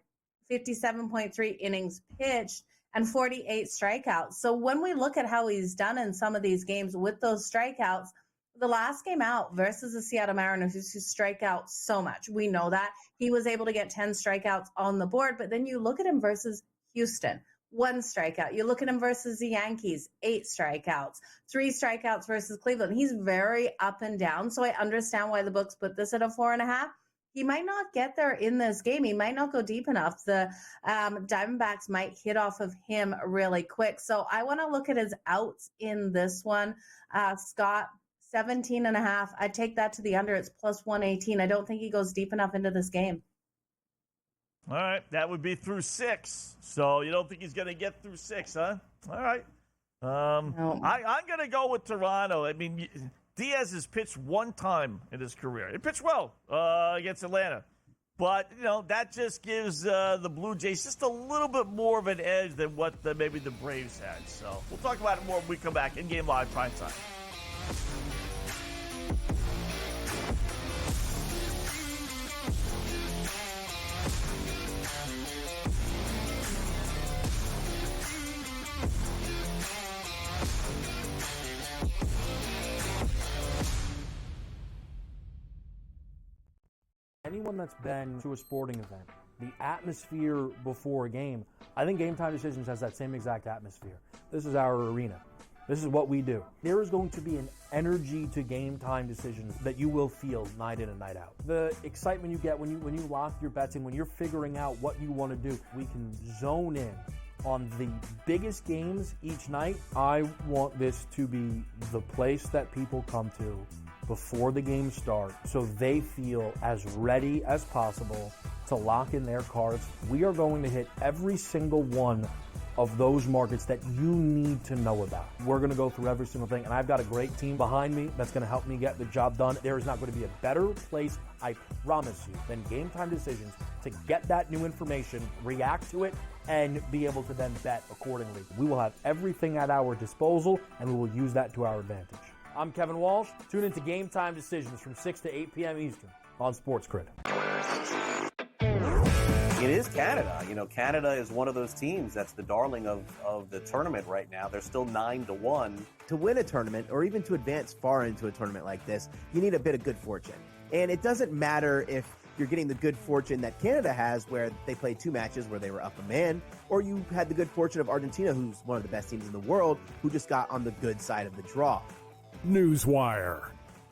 57.3 innings pitched, and 48 strikeouts. So when we look at how he's done in some of these games with those strikeouts, the last game out versus the Seattle Mariners, who strike out so much. We know that. He was able to get 10 strikeouts on the board, but then you look at him versus Houston. 1 strikeout. You look at him versus the Yankees, 8 strikeouts, 3 strikeouts versus Cleveland. He's very up and down. So I understand why the books put this at a 4.5. He might not get there in this game. He might not go deep enough. The Diamondbacks might hit off of him really quick. So I want to look at his outs in this one. Scott, 17.5. I'd take that to the under. It's plus 118. I don't think he goes deep enough into this game. All right, that would be through 6. So you don't think he's going to get through 6, huh? All right. I'm going to go with Toronto. I mean, Diaz has pitched 1 time in his career. He pitched well against Atlanta. But, that just gives the Blue Jays just a little bit more of an edge than what maybe the Braves had. So we'll talk about it more when we come back. In-game live, prime time. Anyone that's been to a sporting event, the atmosphere before a game, I think Game Time Decisions has that same exact atmosphere. This is our arena. This is what we do. There is going to be an energy to game time decisions that you will feel night in and night out. The excitement you get when you lock your bets in, when you're figuring out what you want to do, we can zone in on the biggest games each night. I want this to be the place that people come to before the games start so they feel as ready as possible to lock in their cards. We are going to hit every single one of those markets that you need to know about. We're going to go through every single thing, and I've got a great team behind me that's going to help me get the job done. There is not going to be a better place, I promise you, than Game Time Decisions to get that new information, react to it, and be able to then bet accordingly. We will have everything at our disposal, and we will use that to our advantage. I'm Kevin Walsh. Tune into Game Time Decisions from 6 to 8 p.m. Eastern on Sports Grid. It is Canada. Canada is one of those teams that's the darling of the tournament right now. They're still 9-1. To win a tournament, or even to advance far into a tournament like this, you need a bit of good fortune. And it doesn't matter if you're getting the good fortune that Canada has, where they played 2 matches where they were up a man, or you had the good fortune of Argentina, who's one of the best teams in the world, who just got on the good side of the draw. Newswire,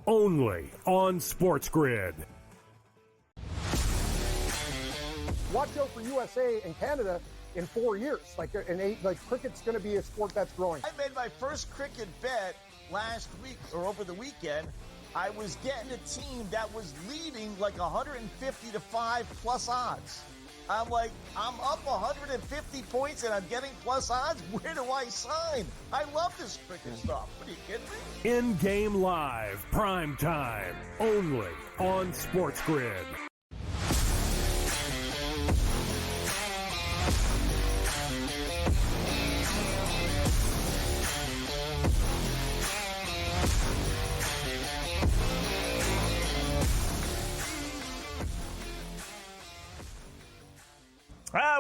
only on Sports Grid. Watch out for USA and Canada in 4 years. Cricket's going to be a sport that's growing. I made my first cricket bet last week or over the weekend. I was getting a team that was leading like 150 to 5 plus odds. I'm like, I'm up 150 points and I'm getting plus odds. Where do I sign? I love this cricket stuff. What are you kidding me? In-game live, prime time, only on Sports Grid.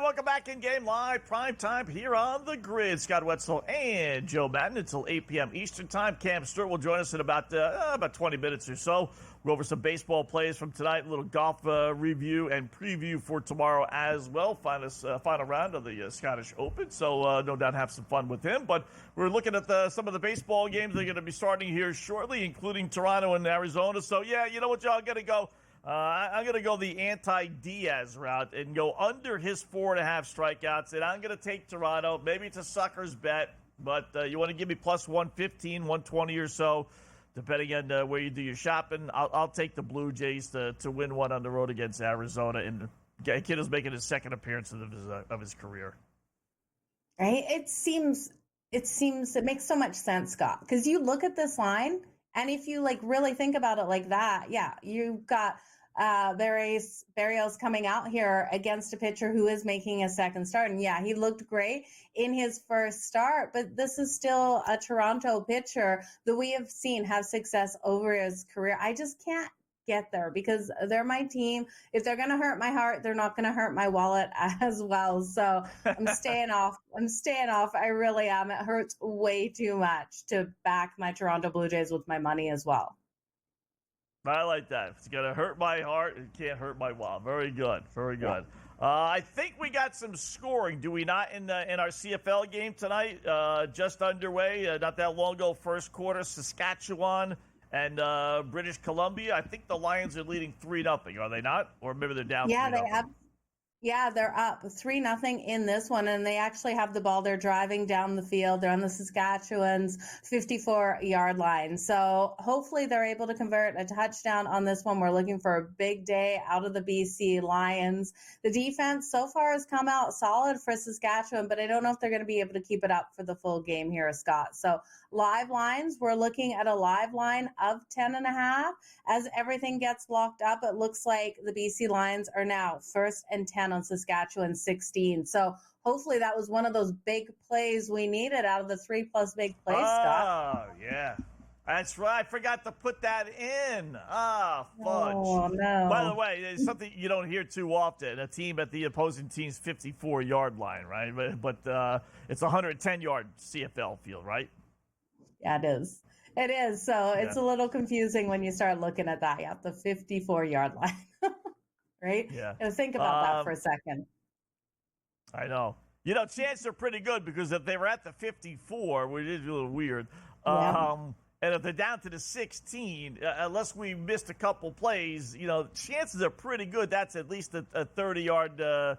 Welcome back in Game Live, prime time here on the Grid. Scott Wetzel and Joe Madden until 8 p.m. Eastern Time. Cam Stewart will join us in about 20 minutes or so. We'll go over some baseball plays from tonight, a little golf review and preview for tomorrow as well. Final round of the Scottish Open, so no doubt have some fun with him. But we're looking at some of the baseball games that are going to be starting here shortly, including Toronto and Arizona. So, yeah, you know what, y'all, I'm going to go. I'm going to go the anti-Diaz route and go under his 4.5 strikeouts. And I'm going to take Toronto. Maybe it's a sucker's bet, but you want to give me plus 115, 120 or so, depending on where you do your shopping. I'll take the Blue Jays to win one on the road against Arizona. And Kiddo's making his second appearance of his career. Right? It makes so much sense, Scott, because you look at this line, and if you really think about it like that, yeah, you've got Barrios coming out here against a pitcher who is making a second start. And yeah, he looked great in his first start, but this is still a Toronto pitcher that we have seen have success over his career. I just can't get there because they're my team. If they're going to hurt my heart, they're not going to hurt my wallet as well. So I'm staying off. I really am. It hurts way too much to back my Toronto Blue Jays with my money as well. I like that. If it's going to hurt my heart, it can't hurt my wallet. Very good. Very good. I think we got some scoring, do we not, in our CFL game tonight? Just underway, not that long ago, first quarter, Saskatchewan and British Columbia. I think the Lions are leading 3-0. Are they not? Or maybe they're down 3-0. They're up 3-0 in this one, and they actually have the ball. They're driving down the field. They're on the Saskatchewan's 54-yard line. So hopefully they're able to convert a touchdown on this one. We're looking for a big day out of the BC Lions. The defense so far has come out solid for Saskatchewan, but I don't know if they're going to be able to keep it up for the full game here, Scott. So live lines, we're looking at a live line of 10.5. As everything gets locked up, it looks like the BC Lions are now 1st and 10 on Saskatchewan 16. So hopefully that was one of those big plays we needed out of the 3+ big plays, Scott. Oh, yeah. That's right. I forgot to put that in. Fudge. Oh, no. By the way, it's something you don't hear too often. A team at the opposing team's 54-yard line, right? But it's a 110-yard CFL field, right? Yeah, it is. It is. So it's a little confusing when you start looking at that. Yeah, the 54-yard line. Right? Yeah. Think about that for a second. I know. You know, chances are pretty good because if they were at the 54, which is a little weird, Yeah. and if they're down to the 16, unless we missed a couple plays, you know, chances are pretty good that's at least a 30-yard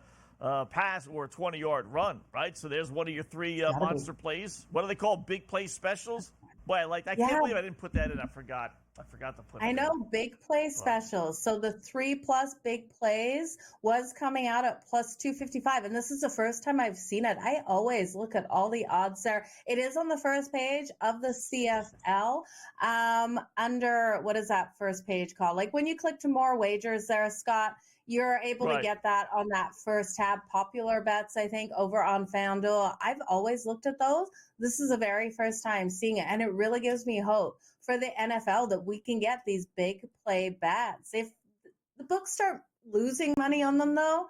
pass or a 20-yard run, right? So there's one of your three monster plays. What do they call big play specials? Boy, I can't believe I didn't put that in. I forgot to put it in. I know, big play specials. So the 3+ big plays was coming out at plus 255. And this is the first time I've seen it. I always look at all the odds there. It is on the first page of the CFL under, what is that first page called? Like when you click to more wagers there, Scott, you're able to get that on that first tab, popular bets, I think, over on FanDuel. I've always looked at those. This is the very first time seeing it, and it really gives me hope for the NFL that we can get these big play bets. If the books start losing money on them, though,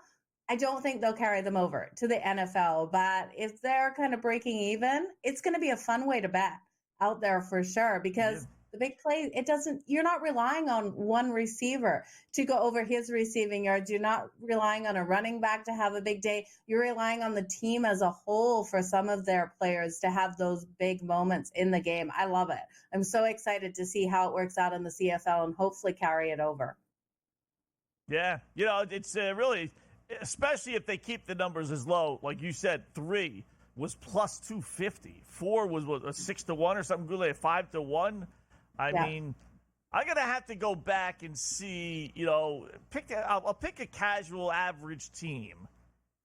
I don't think they'll carry them over to the NFL. But if they're kind of breaking even, it's going to be a fun way to bet out there for sure, because the big play, you're not relying on one receiver to go over his receiving yards. You're not relying on a running back to have a big day. You're relying on the team as a whole for some of their players to have those big moments in the game. I love it. I'm so excited to see how it works out in the CFL and hopefully carry it over. Yeah, you know, it's really, especially if they keep the numbers as low, like you said, 3 was plus 250. 4 was what, a 6-1 or something good, like 5-1. I mean, I'm going to have to go back and see, you know, I'll pick a casual average team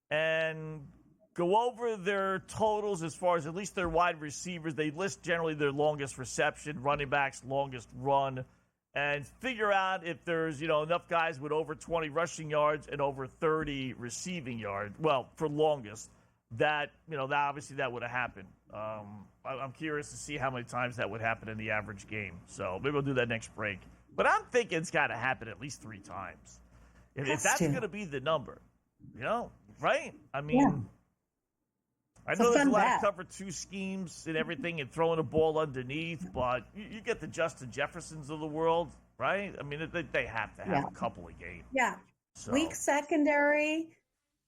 and go over their totals as far as at least their wide receivers. They list generally their longest reception, running backs, longest run, and figure out if there's, you know, enough guys with over 20 rushing yards and over 30 receiving yards. Well, for longest, that, you know, that obviously that would have happened. I'm curious to see how many times that would happen in the average game. So maybe we'll do that next break. But I'm thinking it's got to happen at least 3 times. If that's going to be the number, you know, right? I mean, I know there's a lot of cover 2 schemes and everything and throwing the ball underneath, but you get the Justin Jeffersons of the world, right? I mean, they have to have a couple of games. Yeah. So. Weak secondary,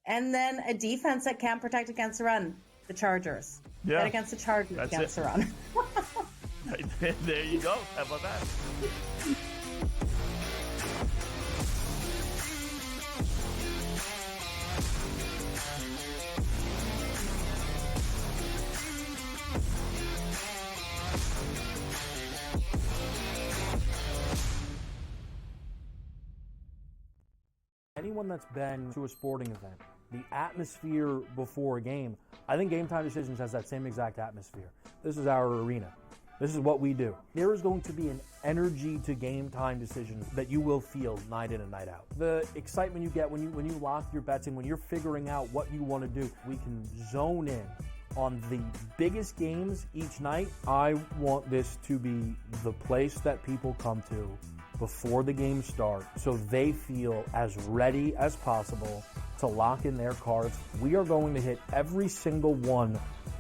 and then a defense that can't protect against the run. The Chargers. Yeah. Bet against the Chargers against the run. There you go. How about that? Anyone that's been to a sporting event, the atmosphere before a game, I think Game Time Decisions has that same exact atmosphere. This is our arena. This is what we do. There is going to be an energy to Game Time Decisions that you will feel night in and night out. The excitement you get when you lock your bets in, when you're figuring out what you want to do, we can zone in on the biggest games each night. I want this to be the place that people come to before the game starts so they feel as ready as possible to lock in their cards. We are going to hit every single one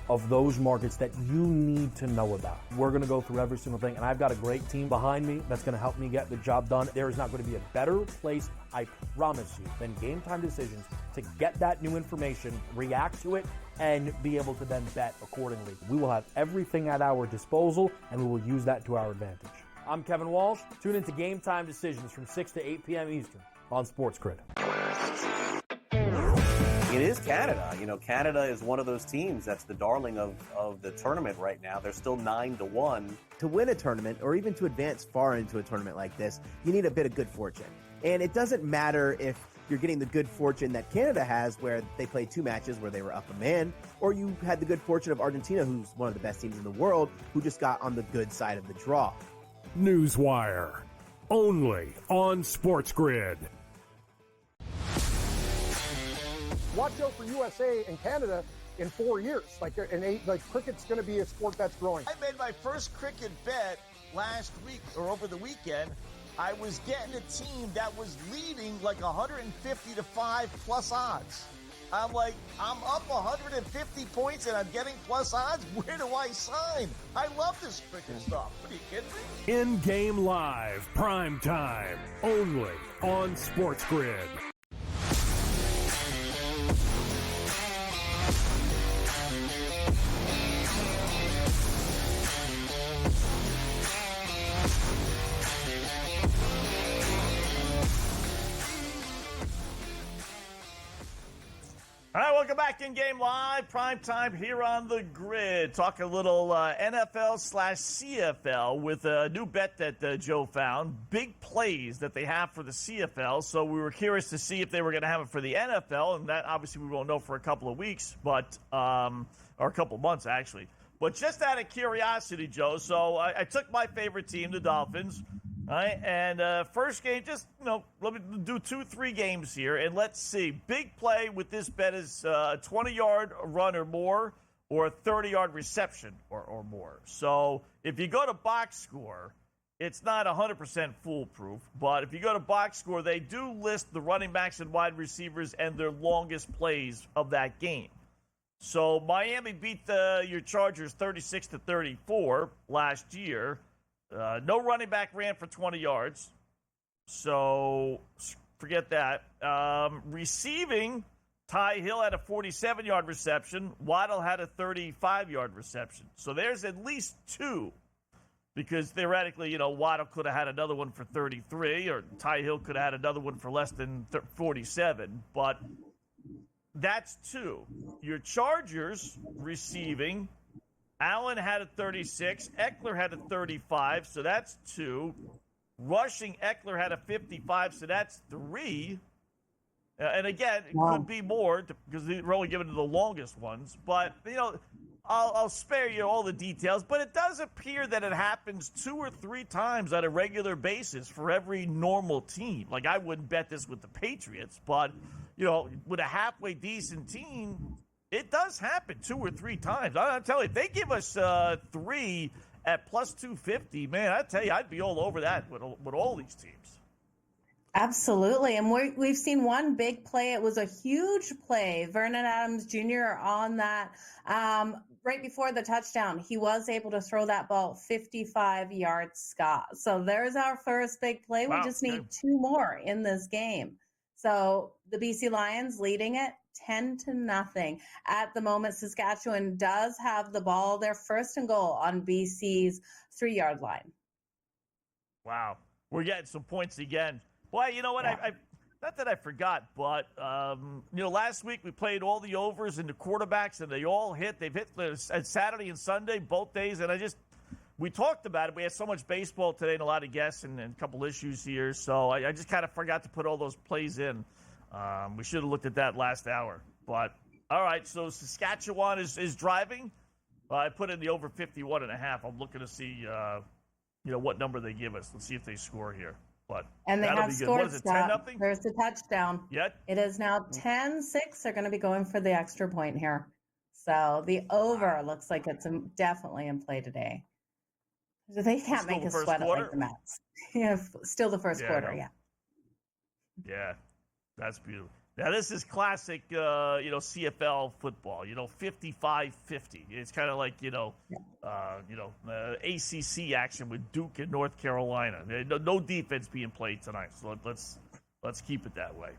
of those markets that you need to know about. We're going to go through every single thing, and I've got a great team behind me that's going to help me get the job done. There is not going to be a better place, I promise you, than Game Time Decisions to get that new information, react to it, and be able to then bet accordingly. We will have everything at our disposal, and we will use that to our advantage. I'm Kevin Walsh. Tune into Game Time Decisions from 6 to 8 p.m. Eastern on Sports Grid. It is Canada. You know, Canada is one of those teams that's the darling of the tournament right now. They're still 9-1. To win a tournament, or even to advance far into a tournament like this, you need a bit of good fortune. And it doesn't matter if you're getting the good fortune that Canada has, where they played 2 matches where they were up a man, or you had the good fortune of Argentina, who's one of the best teams in the world, who just got on the good side of the draw. Newswire, only on Sports Grid. Watch out for USA and Canada in 4 years. Cricket's going to be a sport that's growing. I made my first cricket bet last week or over the weekend. I was getting a team that was leading like 150-5 plus odds. I'm like, I'm up 150 points and I'm getting plus odds? Where do I sign? I love this cricket stuff. What are you kidding me? In-game live, prime time, only on Sports Grid. back in game live, prime time here on the grid. Talk a little NFL/CFL with a new bet that Joe found. Big plays that they have for the CFL. So we were curious to see if they were going to have it for the NFL, and that obviously we won't know for a couple of weeks, but or a couple of months actually. But just out of curiosity, Joe. So I took my favorite team, the Dolphins. All right, and first game, just, let me do 2-3 games here, and let's see. Big play with this bet is a 20-yard run or more, or a 30-yard reception or more. So if you go to box score, it's not 100% foolproof, but if you go to box score, they do list the running backs and wide receivers and their longest plays of that game. So Miami beat your Chargers 36-34 last year. No running back ran for 20 yards, so forget that. Receiving, Ty Hill had a 47-yard reception. Waddle had a 35-yard reception. So there's at least two, because theoretically, Waddle could have had another one for 33, or Ty Hill could have had another one for less than 47, but that's two. Your Chargers receiving, Allen had a 36. Eckler had a 35, so that's two. Rushing, Eckler had a 55, so that's three. And again, it could be more because we're only given to the longest ones. But, I'll spare you all the details. But it does appear that it happens 2 or 3 times on a regular basis for every normal team. Like, I wouldn't bet this with the Patriots, but, with a halfway decent team, it does happen 2 or 3 times. I'll tell you, if they give us 3 at plus 250, man, I tell you, I'd be all over that with all these teams. Absolutely. And we've seen one big play. It was a huge play. Vernon Adams Jr. on that right before the touchdown. He was able to throw that ball 55 yards, Scott. So there's our first big play. Wow. We just need 2 more in this game. So the BC Lions leading it 10-0. At the moment, Saskatchewan does have the ball. They're first and goal on BC's 3-yard line. Wow. We're getting some points again. Boy, you know what? Yeah. I not that I forgot, but, last week we played all the overs and the quarterbacks, and they all hit. They've hit Saturday and Sunday, both days, and we talked about it. We had so much baseball today and a lot of guests and a couple issues here, so I just kind of forgot to put all those plays in. We should have looked at that last hour. But, all right, so Saskatchewan is driving. I put in the over 51.5. I'm looking to see, what number they give us. Let's see if they score here. But and they have scored, what is it, 10-0? There's a touchdown. Yet? It is now 10-6. They're going to be going for the extra point here. So the over looks like it's definitely in play today. They can't make us sweat it like the Mets. Still the first quarter, yeah. Yeah, that's beautiful. Now, this is classic, CFL football, 55-50. It's kind of like, ACC action with Duke and North Carolina. No defense being played tonight, so let's keep it that way.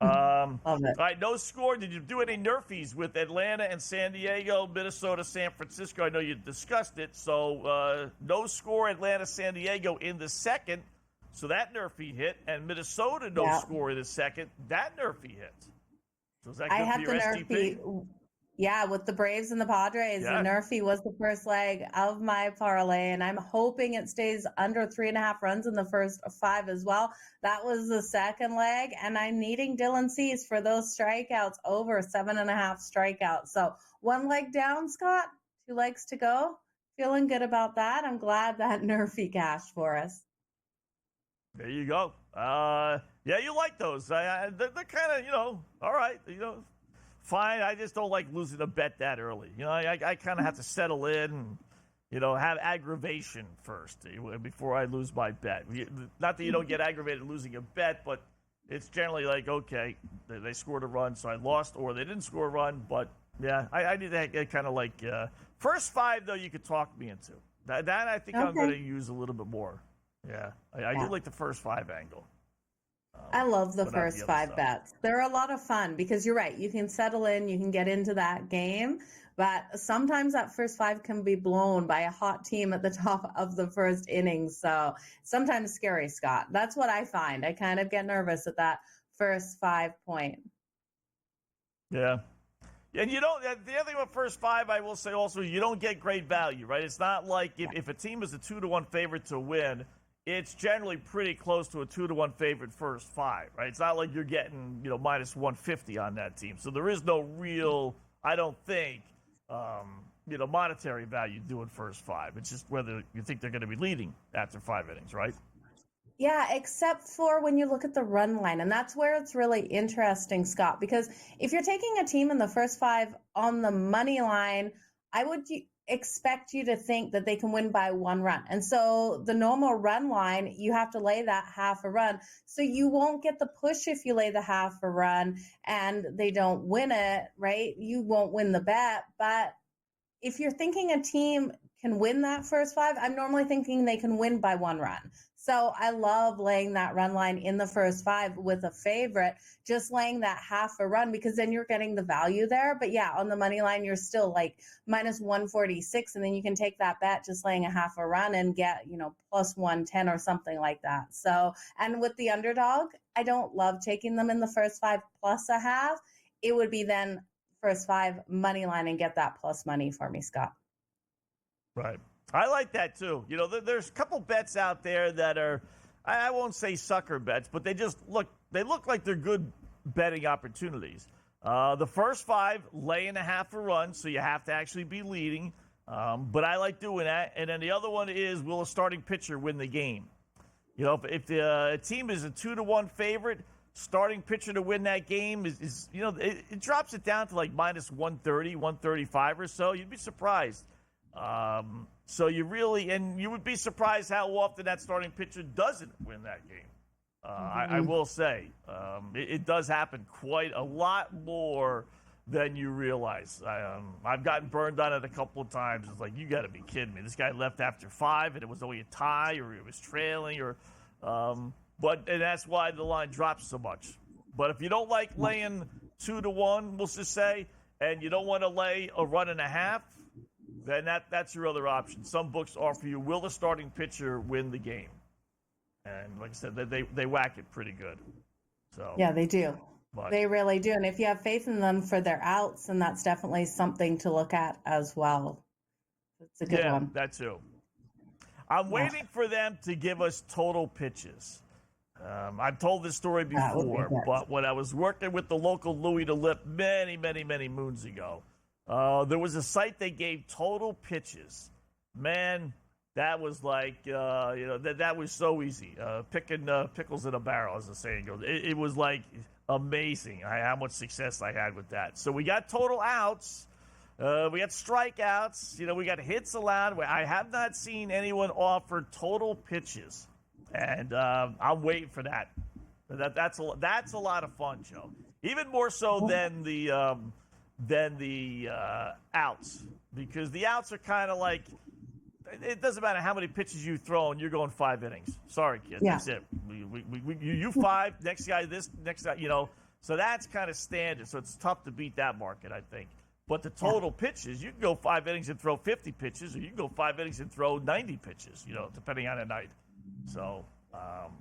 All right, no score. Did you do any nerfies with Atlanta and San Diego, Minnesota, San Francisco? I know you discussed it. So no score, Atlanta, San Diego in the second. So that nerfie hit, and Minnesota score in the second. That nerfie hit. So is that good I have for your the STP? nerfie. Yeah, with the Braves and the Padres, Yeah. the nerfie was the first leg of my parlay, and I'm hoping it stays under 3.5 runs in the first 5 as well. That was the second leg, and I'm needing Dylan Cease for those strikeouts over 7.5 strikeouts. So 1 leg down, Scott, 2 legs to go. Feeling good about that. I'm glad that nerfie cashed for us. There you go. Yeah, you like those. They're kind of, all right, fine. I just don't like losing a bet that early. I kind of have to settle in and, have aggravation first before I lose my bet. Not that you don't get aggravated losing a bet, but it's generally like, okay, they scored a run, so I lost, or they didn't score a run. But, yeah, I need to kind of like first 5, though, you could talk me into. That I think I'm going to use a little bit more. Yeah, I do like the first 5 angle. I love the first 5 bets. They're a lot of fun because you're right. You can settle in, you can get into that game, but sometimes that first 5 can be blown by a hot team at the top of the first inning. So sometimes scary, Scott. That's what I find. I kind of get nervous at that first 5 point. Yeah. And you don't. The other thing about first five, I will say also, you don't get great value, right? It's not like if a team is a 2-1 favorite to win, it's generally pretty close to a 2-1 favorite first five, right? It's not like you're getting minus 150 on that team. So there is no real, I don't think, monetary value doing first five. It's just whether you think they're going to be leading after 5 innings, right? Yeah, except for when you look at the run line. And that's where it's really interesting, Scott, because if you're taking a team in the first 5 on the money line, I would expect you to think that they can win by 1 run. And so the normal run line, you have to lay that half a run. So you won't get the push if you lay the half a run and they don't win it, right? You won't win the bet. But if you're thinking a team can win that first 5, I'm normally thinking they can win by 1 run. So I love laying that run line in the first 5 with a favorite, just laying that half a run because then you're getting the value there. But yeah, on the money line, you're still like minus 146. And then you can take that bet just laying a half a run and get, plus 110 or something like that. So, and with the underdog, I don't love taking them in the first 5 plus a half. It would be then first 5 money line and get that plus money for me, Scott. Right. I like that too. There's a couple bets out there that are, I won't say sucker bets, but they look like they're good betting opportunities. The first 5, laying a half a run, so you have to actually be leading. But I like doing that. And then the other one is, will a starting pitcher win the game? If the team is a 2-1 favorite, starting pitcher to win that game is it drops it down to like minus 130, 135 or so. You'd be surprised. So you would be surprised how often that starting pitcher doesn't win that game. I will say it does happen quite a lot more than you realize. I've gotten burned on it a couple of times. It's like, you got to be kidding me. This guy left after 5 and it was only a tie or it was trailing and that's why the line drops so much. But if you don't like laying 2-1, we'll just say, and you don't want to lay a run and a half, then that's your other option. Some books offer you, will the starting pitcher win the game? And like I said, they whack it pretty good. So yeah, they do. But they really do. And if you have faith in them for their outs, then that's definitely something to look at as well. It's a good one. Yeah, that too. I'm waiting for them to give us total pitches. I've told this story before, but when I was working with the local Louis DeLip many, many, many moons ago, there was a site they gave total pitches. Man, that was like, that was so easy. Picking pickles in a barrel, as the saying goes. It was like amazing how much success I had with that. So we got total outs. We got strikeouts. We got hits allowed. I have not seen anyone offer total pitches. And I'm waiting for that. That's a lot of fun, Joe. Even more so than the outs, because the outs are kind of like, it doesn't matter how many pitches you throw, and you're going 5 innings. Sorry, kid. Yeah. That's it. You 5, next guy this, next guy, So that's kind of standard. So it's tough to beat that market, I think. But the total pitches, you can go 5 innings and throw 50 pitches, or you can go 5 innings and throw 90 pitches, depending on the night. So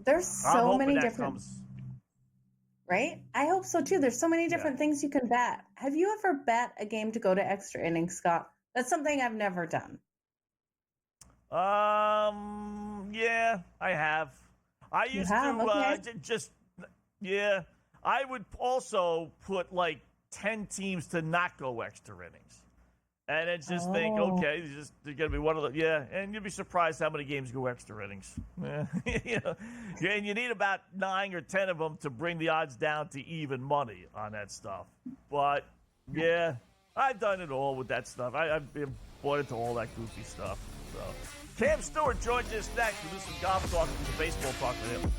there's so many different, comes. Right? I hope so too. There's so many different things you can bet. Have you ever bet a game to go to extra innings, Scott? That's something I've never done. Yeah, I have. I used to I would also put like 10 teams to not go extra innings. And then just think, okay, they're going to be one of the, and you'd be surprised how many games go extra innings. And you need about 9 or 10 of them to bring the odds down to even money on that stuff. But, yeah, I've done it all with that stuff. I've been bought into all that goofy stuff. So, Cam Stewart joins us next. We'll do some golf talk and some baseball talk with him.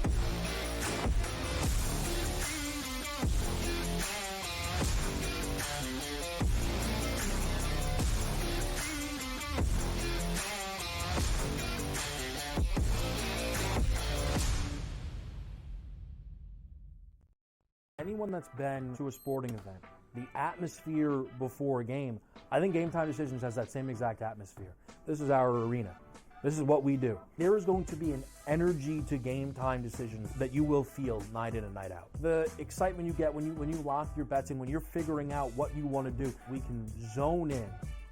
Anyone that's been to a sporting event, the atmosphere before a game, I think Game Time Decisions has that same exact atmosphere. This is our arena. This is what we do. There is going to be an energy to game time decisions that you will feel night in and night out. The excitement you get when you lock your bets in, when you're figuring out what you want to do, we can zone in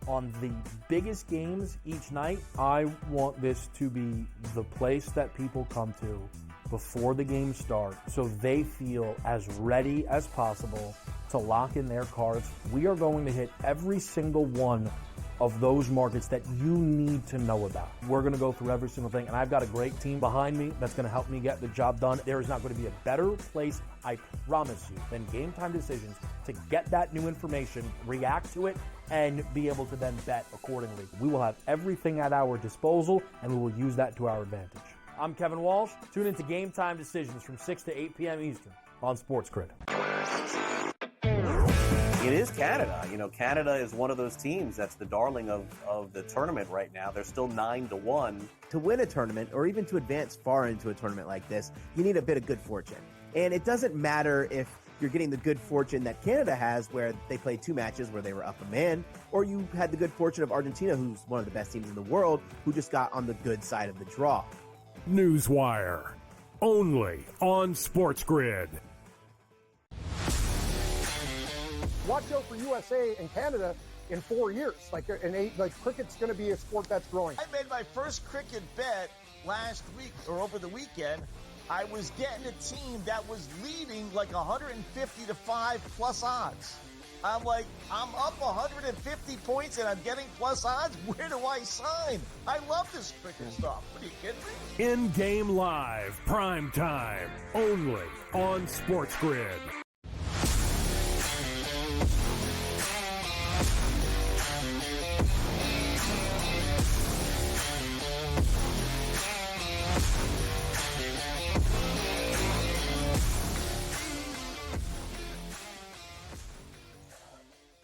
on the biggest games each night. I want this to be the place that people come to before the games start so they feel as ready as possible to lock in their cards. We are going to hit every single one of those markets that you need to know about. We're going to go through every single thing, and I've got a great team behind me that's going to help me get the job done. There is not going to be a better place, I promise you, than Game Time Decisions to get that new information, react to it, and be able to then bet accordingly. We will have everything at our disposal, and we will use that to our advantage. I'm Kevin Walsh. Tune into Game Time Decisions from 6 to 8 p.m. Eastern on Sports Grid. It is Canada. Canada is one of those teams that's the darling of the tournament right now. They're still 9-1. To win a tournament, or even to advance far into a tournament like this, you need a bit of good fortune. And it doesn't matter if you're getting the good fortune that Canada has, where they played 2 matches where they were up a man, or you had the good fortune of Argentina, who's one of the best teams in the world, who just got on the good side of the draw. Newswire, only on Sports Grid. Watch out for USA and Canada in 4 years. Cricket's going to be a sport that's growing. I made my first cricket bet last week or over the weekend. I was getting a team that was leading like 150 to 5 plus odds. I'm like, I'm up 150 points and I'm getting plus odds. Where do I sign? I love this cricket stuff. What are you kidding me? In-game live, prime time, only on Sports Grid.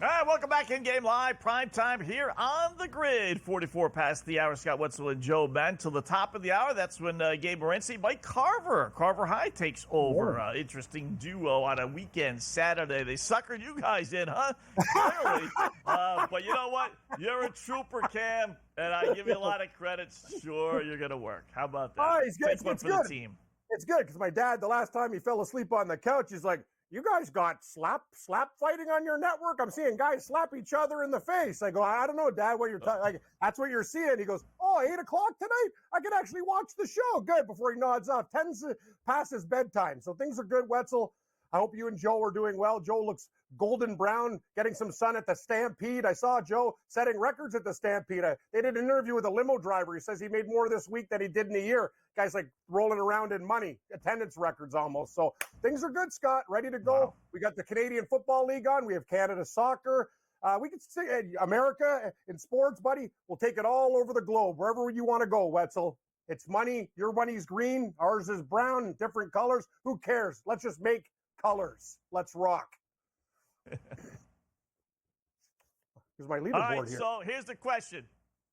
All right, welcome back in-game live, prime time here on the Grid. 44 past the hour, Scott Wetzel and Joe Ben. Till the top of the hour, that's when Gabe Morency, Mike Carver High takes over. Interesting duo on a weekend Saturday. They suckered you guys in, huh? Clearly. But you know what? You're a trooper, Cam, and I give you a lot of credit. Sure, you're going to work. How about that? Oh, he's good. Take one It's for good. the team. It's good because my dad, the last time he fell asleep on the couch, he's like, "You guys got slap fighting on your network? I'm seeing guys slap each other in the face." I go, "I don't know, Dad, what you're talking like. That's what you're seeing." He goes, "Oh, 8 o'clock tonight? I can actually watch the show." Good. Before he nods off, 10 past his bedtime. So things are good, Wetzel. I hope you and Joe are doing well. Joe looks golden brown, getting some sun at the Stampede. I saw Joe setting records at the Stampede. They did an interview with a limo driver. He says he made more this week than he did in a year. Guy's like rolling around in money, attendance records almost. So things are good, Scott. Ready to go. Wow. We got the Canadian Football League on. We have Canada Soccer. We can say America in sports, buddy. We'll take it all over the globe, wherever you want to go, Wetzel. It's money. Your money's green. Ours is brown, different colors. Who cares? Let's just make colors. Let's rock. Here's my leaderboard All right, here. so here's the question.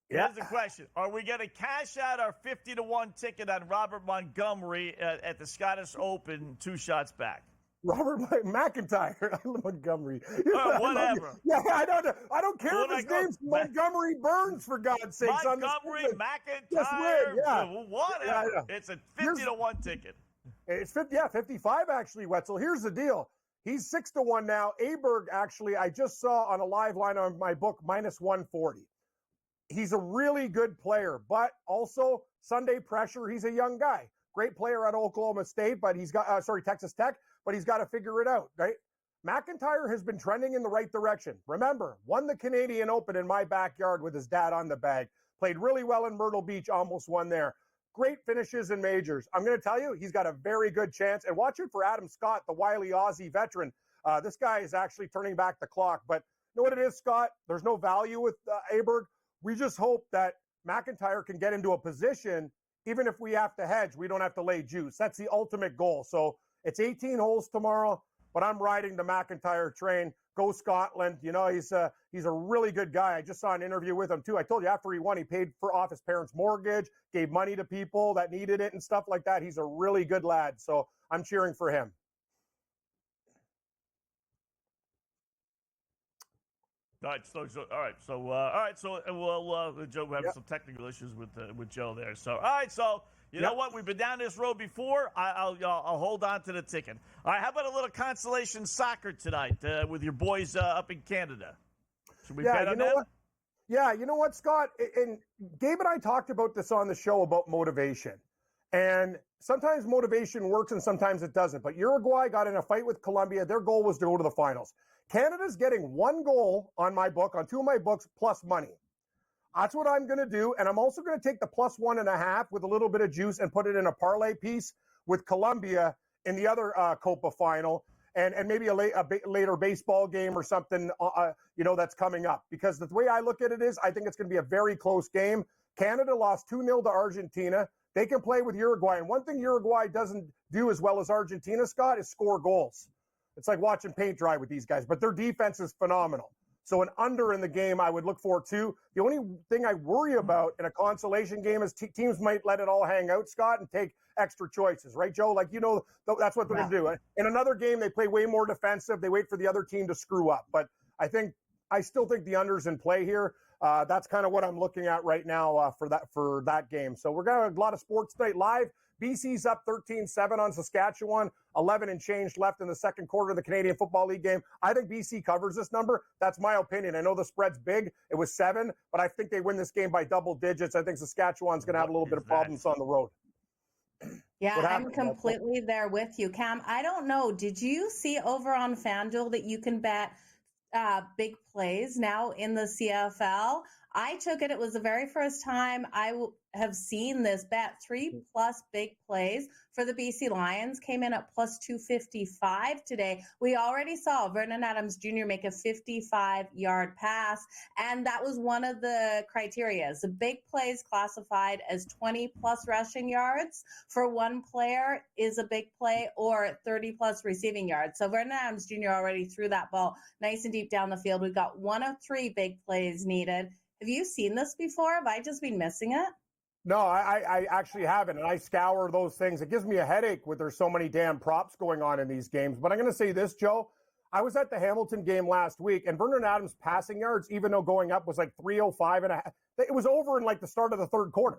Here's the question. Are we going to cash out our 50-1 ticket on Robert Montgomery at the Scottish Open 2 shots back? Robert McIntyre, Montgomery. Whatever. Yeah, I don't care if his name's Montgomery Burns, for God's sake. Montgomery, McIntyre, yeah. Whatever. Yeah. It's a 50-1 ticket. It's 55 actually, Wetzel. Here's the deal. He's 6-1 now. Aberg, actually, I just saw on a live line on my book, -140. He's a really good player, but also Sunday pressure. He's a young guy. Great player at Oklahoma State, but he's got, Texas Tech, but he's got to figure it out, right? McIntyre has been trending in the right direction. Remember, won the Canadian Open in my backyard with his dad on the bag. Played really well in Myrtle Beach, almost won there. Great finishes in majors. I'm going to tell you, he's got a very good chance. And watch it for Adam Scott, the wily Aussie veteran. This guy is actually turning back the clock. But you know what it is, Scott? There's no value with Aberg. We just hope that McIntyre can get into a position, even if we have to hedge, we don't have to lay juice. That's the ultimate goal. So it's 18 holes tomorrow, but I'm riding the McIntyre train. Go Scotland. You know, he's a really good guy. I just saw an interview with him too. I told you after he won, he paid off his parents' mortgage, gave money to people that needed it and stuff like that. He's a really good lad. So I'm cheering for him. All right. So we'll Joe, we have some technical issues with Joe there. So, all right. So, you know what? We've been down this road before. I'll hold on to the ticket. All right. How about a little consolation soccer tonight with your boys up in Canada? Should we bet on that? What? Yeah, you know what, Scott? And Gabe and I talked about this on the show about motivation. And sometimes motivation works and sometimes it doesn't. But Uruguay got in a fight with Colombia. Their goal was to go to the finals. Canada's getting 1 goal on my book, on 2 of my books, plus money. That's what I'm going to do. And I'm also going to take the plus 1.5 with a little bit of juice and put it in a parlay piece with Colombia in the other Copa final. And maybe a later baseball game or something, that's coming up. Because the way I look at it is, I think it's going to be a very close game. Canada lost 2-0 to Argentina. They can play with Uruguay. And one thing Uruguay doesn't do as well as Argentina, Scott, is score goals. It's like watching paint dry with these guys. But their defense is phenomenal. So an under in the game I would look for, too. The only thing I worry about in a consolation game is teams might let it all hang out, Scott, and take extra choices. Right, Joe? That's what they're going to do. In another game, they play way more defensive. They wait for the other team to screw up. But I still think the under's in play here. That's kind of what I'm looking at right now for that game. So we're going to have a lot of sports tonight live. BC's up 13-7 on Saskatchewan, 11 and change left in the second quarter of the Canadian Football League game. I think BC covers this number. That's my opinion. I know the spread's big. It was 7, but I think they win this game by double digits. I think Saskatchewan's going to have a little bit of problems on the road. Yeah, I'm completely there with you, Cam. I don't know. Did you see over on FanDuel that you can bet big plays now in the CFL? I took it. It was the very first time I have seen this bet. 3+ big plays for the BC Lions came in at plus 255 today. We already saw Vernon Adams Jr. make a 55-yard pass, and that was one of the criteria. The big plays classified as 20+ rushing yards for one player is a big play, or 30+ receiving yards. So Vernon Adams Jr. already threw that ball nice and deep down the field. We've got 1 of 3 big plays needed. Have you seen this before? Have I just been missing it? No, I actually haven't, and I scour those things. It gives me a headache when there's so many damn props going on in these games. But I'm going to say this, Joe. I was at the Hamilton game last week, and Vernon Adams' passing yards, even though going up was like 305 and a half, it was over in like the start of the third quarter.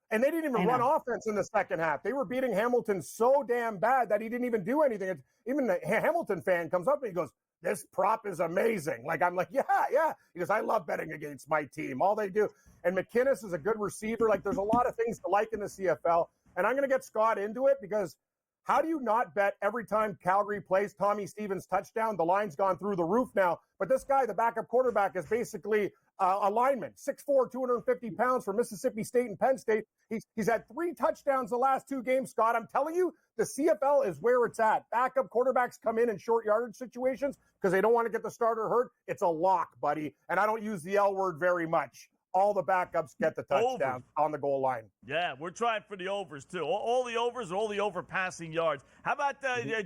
And they didn't even run offense in the second half. They were beating Hamilton so damn bad that he didn't even do anything. Even the Hamilton fan comes up and he goes, "This prop is amazing." I'm like, yeah. He goes, "I love betting against my team. All they do." And McInnes is a good receiver. There's a lot of things to like in the CFL. And I'm going to get Scott into it because how do you not bet every time Calgary plays Tommy Stevens touchdown? The line's gone through the roof now. But this guy, the backup quarterback, is basically a lineman, 6'4", 250 pounds from Mississippi State and Penn State. He's had 3 touchdowns the last 2 games, Scott. I'm telling you, the CFL is where it's at. Backup quarterbacks come in short yardage situations because they don't want to get the starter hurt. It's a lock, buddy. And I don't use the L word very much. All the backups get the touchdown on the goal line. Yeah, we're trying for the overs, too. All the overs, all the over-passing yards. How about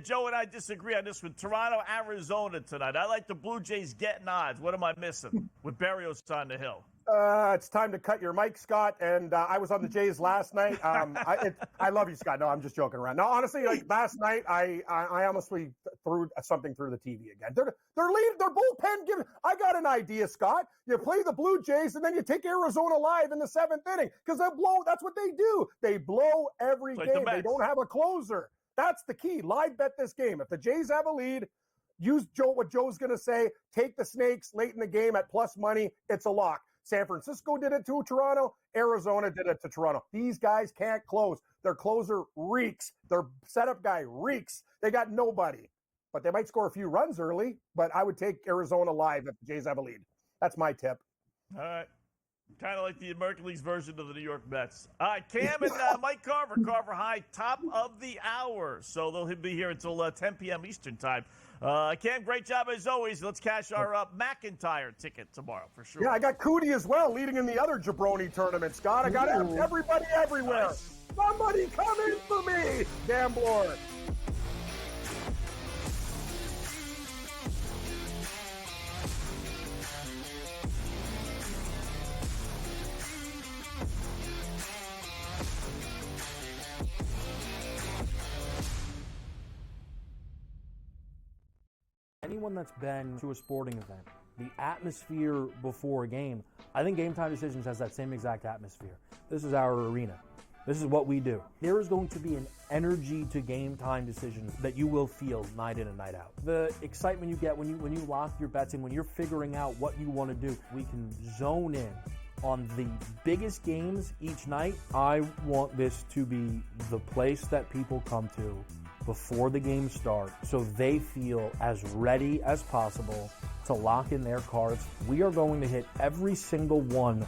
Joe and I disagree on this one? Toronto, Arizona tonight. I like the Blue Jays getting odds. What am I missing with Berrios on the hill? It's time to cut your mic, Scott. And I was on the Jays last night. I love you, Scott. No, I'm just joking around. No, honestly, last night, I almost threw something through the TV again. Their bullpen. I got an idea, Scott. You play the Blue Jays, and then you take Arizona live in the 7th inning because they'll blow. That's what they do. They blow every game. They don't have a closer. That's the key. Live bet this game. If the Jays have a lead, use what Joe's going to say. Take the Snakes late in the game at plus money. It's a lock. San Francisco did it to Toronto. Arizona did it to Toronto. These guys can't close. Their closer reeks. Their setup guy reeks. They got nobody. But they might score a few runs early. But I would take Arizona live if the Jays have a lead. That's my tip. All right. Kind of like the American League's version of the New York Mets. All right, Cam and Mike Carver, Carver High, top of the hour. So they'll be here until 10 p.m. Eastern time. Cam, great job as always. Let's cash our McIntyre ticket tomorrow for sure. Yeah, I got Cootie as well, leading in the other Jabroni tournament, Scott. I got everybody everywhere. Nice. Somebody come in for me, gambler. Anyone that's been to a sporting event The atmosphere before a game, I think Game Time Decisions has that same exact atmosphere. This is our arena. This is what we do. There is going to be an energy to Game Time Decisions that you will feel night in and night out. The excitement you get when you lock your bets in, when you're figuring out what you want to do, we can zone in on the biggest games each night. I want this to be the place that people come to before the games start so they feel as ready as possible to lock in their cards. We are going to hit every single one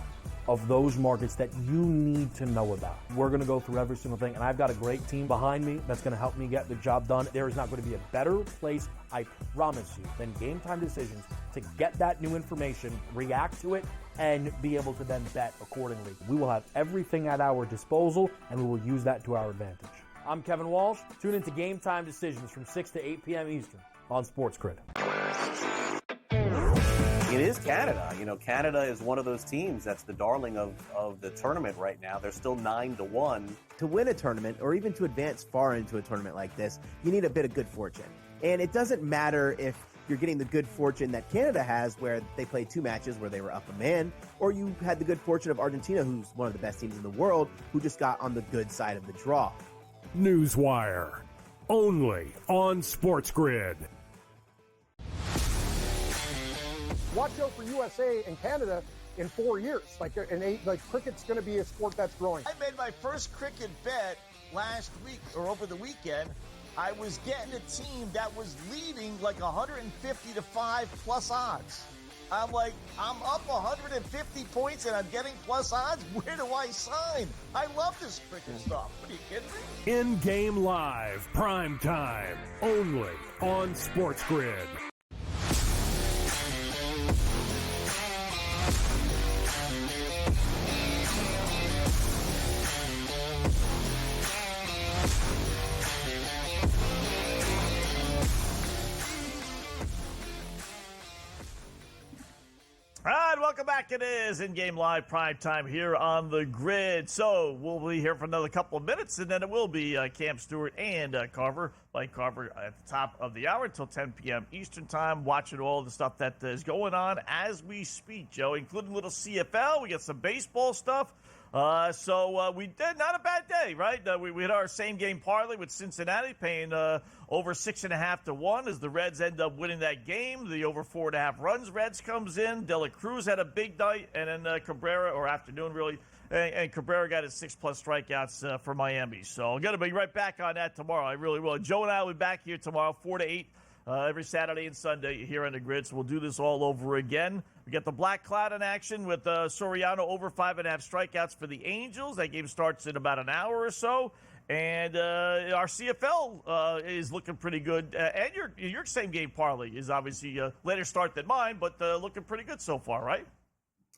of those markets that you need to know about. We're going to go through every single thing, and I've got a great team behind me that's going to help me get the job done. There is not going to be a better place, I promise you, than Game Time Decisions to get that new information, react to it, and be able to then bet accordingly. We will have everything at our disposal, and we will use that to our advantage. I'm Kevin Walsh. Tune into Game Time Decisions from 6 to 8 p.m. Eastern on Sports Grid. It is Canada. Canada is one of those teams that's the darling of the tournament right now. They're still 9-1. To win a tournament, or even to advance far into a tournament like this, you need a bit of good fortune. And it doesn't matter if you're getting the good fortune that Canada has, where they played 2 matches where they were up a man, or you had the good fortune of Argentina, who's one of the best teams in the world, who just got on the good side of the draw. Newswire, only on Sports Grid. Watch out for USA and Canada in 4 years. Cricket's going to be a sport that's growing. I made my first cricket bet last week or over the weekend. I was getting a team that was leading like 150 to 5 plus odds. I'm like, I'm up 150 points and I'm getting plus odds. Where do I sign? I love this cricket stuff. What are you kidding me? In-game live, prime time, only on Sports Grid. All right, welcome back. It is In-Game Live Prime Time here on the Grid. So we'll be here for another couple of minutes, and then it will be Cam Stewart and Carver. Mike Carver at the top of the hour until 10 p.m. Eastern Time, watching all the stuff that is going on as we speak, Joe, including a little CFL. We got some baseball stuff. So we did not a bad day, right? We had our same game parlay with Cincinnati paying over 6.5 to 1 as the Reds end up winning that game. The over 4.5 runs Reds comes in. De La Cruz had a big night, and then Cabrera, or afternoon really, and Cabrera got his 6+ strikeouts for Miami. So I'm going to be right back on that tomorrow. I really will. Joe and I will be back here tomorrow, 4 to 8. Every Saturday and Sunday here on the Grid, so we'll do this all over again. We got the Black Cloud in action with Soriano over 5.5 strikeouts for the Angels. That game starts in about an hour or so. And our CFL is looking pretty good. And your same game parlay is obviously a later start than mine, but looking pretty good so far, right?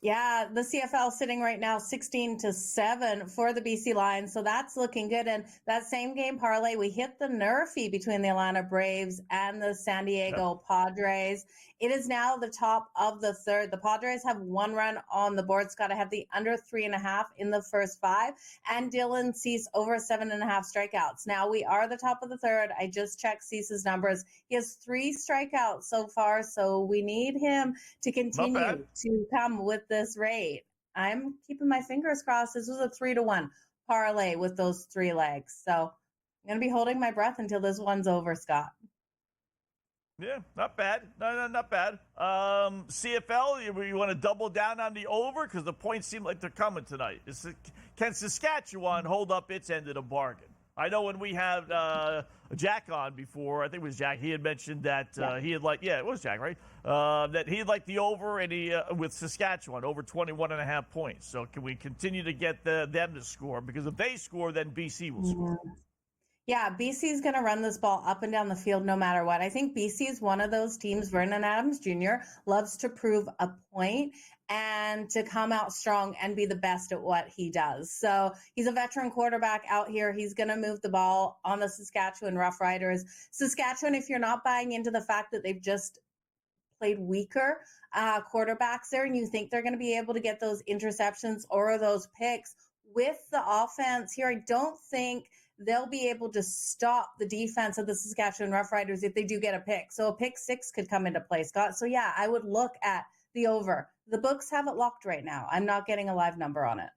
Yeah, the CFL sitting right now 16-7 for the BC Lions, so that's looking good. And that same game parlay, we hit the Nerfy between the Atlanta Braves and the San Diego Padres. It is now the top of the third. The Padres have 1 run on the board. It's got to have the under 3.5 in the first 5. And Dylan Cease over 7.5 strikeouts. Now we are the top of the third. I just checked Cease's numbers. He has 3 strikeouts so far, so we need him to continue to come with this rate. I'm keeping my fingers crossed. This was a 3-1 parlay with those 3 legs. So I'm going to be holding my breath until this one's over, Scott. Yeah, not bad. No, not bad. CFL, you want to double down on the over? Because the points seem like they're coming tonight. Can Saskatchewan hold up its end of the bargain? I know when we had Jack on before, I think it was Jack, he had mentioned that he had it was Jack, right? That he had liked the over and he with Saskatchewan, over 21.5 points. So can we continue to get them to score? Because if they score, then BC will score. Yeah, BC is going to run this ball up and down the field no matter what. I think BC is one of those teams. Vernon Adams Jr. loves to prove a point and to come out strong and be the best at what he does. So he's a veteran quarterback out here. He's going to move the ball on the Saskatchewan Roughriders. Saskatchewan, if you're not buying into the fact that they've just played weaker quarterbacks there and you think they're going to be able to get those interceptions or those picks with the offense here, I don't think they'll be able to stop the defense of the Saskatchewan Roughriders if they do get a pick. So a pick 6 could come into play, Scott. So yeah, I would look at the over. The books have it locked right now. I'm not getting a live number on it.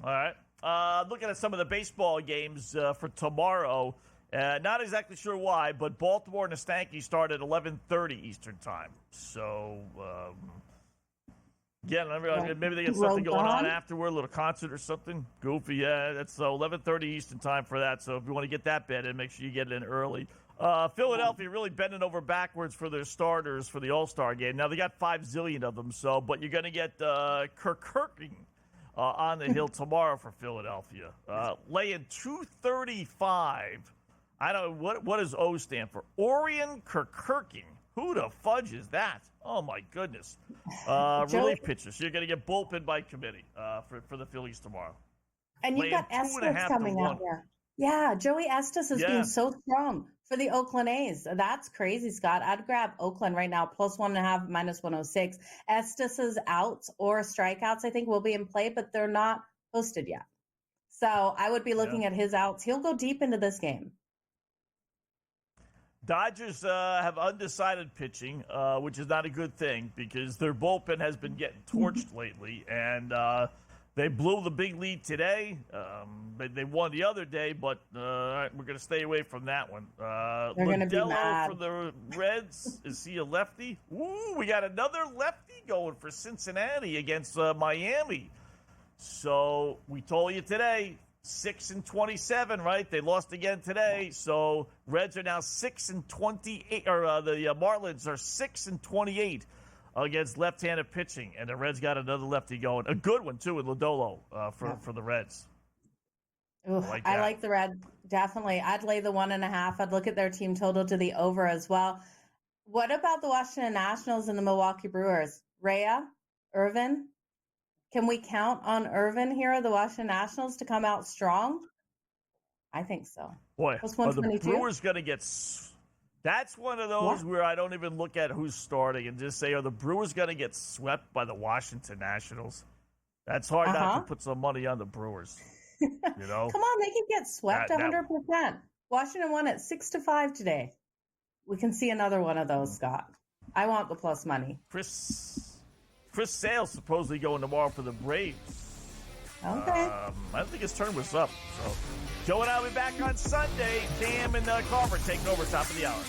All right. Looking at some of the baseball games for tomorrow. Not exactly sure why, but Baltimore and the Stankies start at 11:30 Eastern time. So, maybe they get something going on afterward, a little concert or something. Goofy, yeah. That's 11:30 Eastern time for that. So if you want to get that bet in, make sure you get it in early. Philadelphia really bending over backwards for their starters for the All-Star game. Now, they got 5 zillion of them, but you're going to get Kirk Kirking on the hill tomorrow for Philadelphia. Laying 235. I don't know, what does O stand for? Orion Kirking. Who the fudge is that? Oh, my goodness. Relief pitchers. So you're going to get bullpen by committee for the Phillies tomorrow. And you've got Estes coming out there. Yeah, Joey Estes has been so strong for the Oakland A's. That's crazy, Scott. I'd grab Oakland right now, +1.5, -106. Estes' outs or strikeouts, I think, will be in play, but they're not posted yet. So I would be looking at his outs. He'll go deep into this game. Dodgers have undecided pitching, which is not a good thing because their bullpen has been getting torched lately, and they blew the big lead today. They won the other day, but we're going to stay away from that one. They're going to be mad. For the Reds, is he a lefty? Ooh, we got another lefty going for Cincinnati against Miami. So we told you today, 6-27, right? They lost again today. So Reds are now 6-28, or the Marlins are 6-28. Against left-handed pitching, and the Reds got another lefty going. A good one, too, with Lodolo for the Reds. Ooh, I like the Red, definitely. I'd lay the 1.5. I'd look at their team total to the over as well. What about the Washington Nationals and the Milwaukee Brewers? Rhea, Irvin? Can we count on Irvin here, the Washington Nationals, to come out strong? I think so. Boy, are the Brewers going to get... That's one of those where I don't even look at who's starting and just say, are the Brewers going to get swept by the Washington Nationals? That's hard not to put some money on the Brewers. You know? Come on, they can get swept 100%. Washington won at 6-5 today. We can see another one of those, Scott. I want the plus money. Chris Sale's supposedly going tomorrow for the Braves. Okay. I don't think his turn was up. So Joe and I will be back on Sunday. Cam and Carver taking over top of the hour.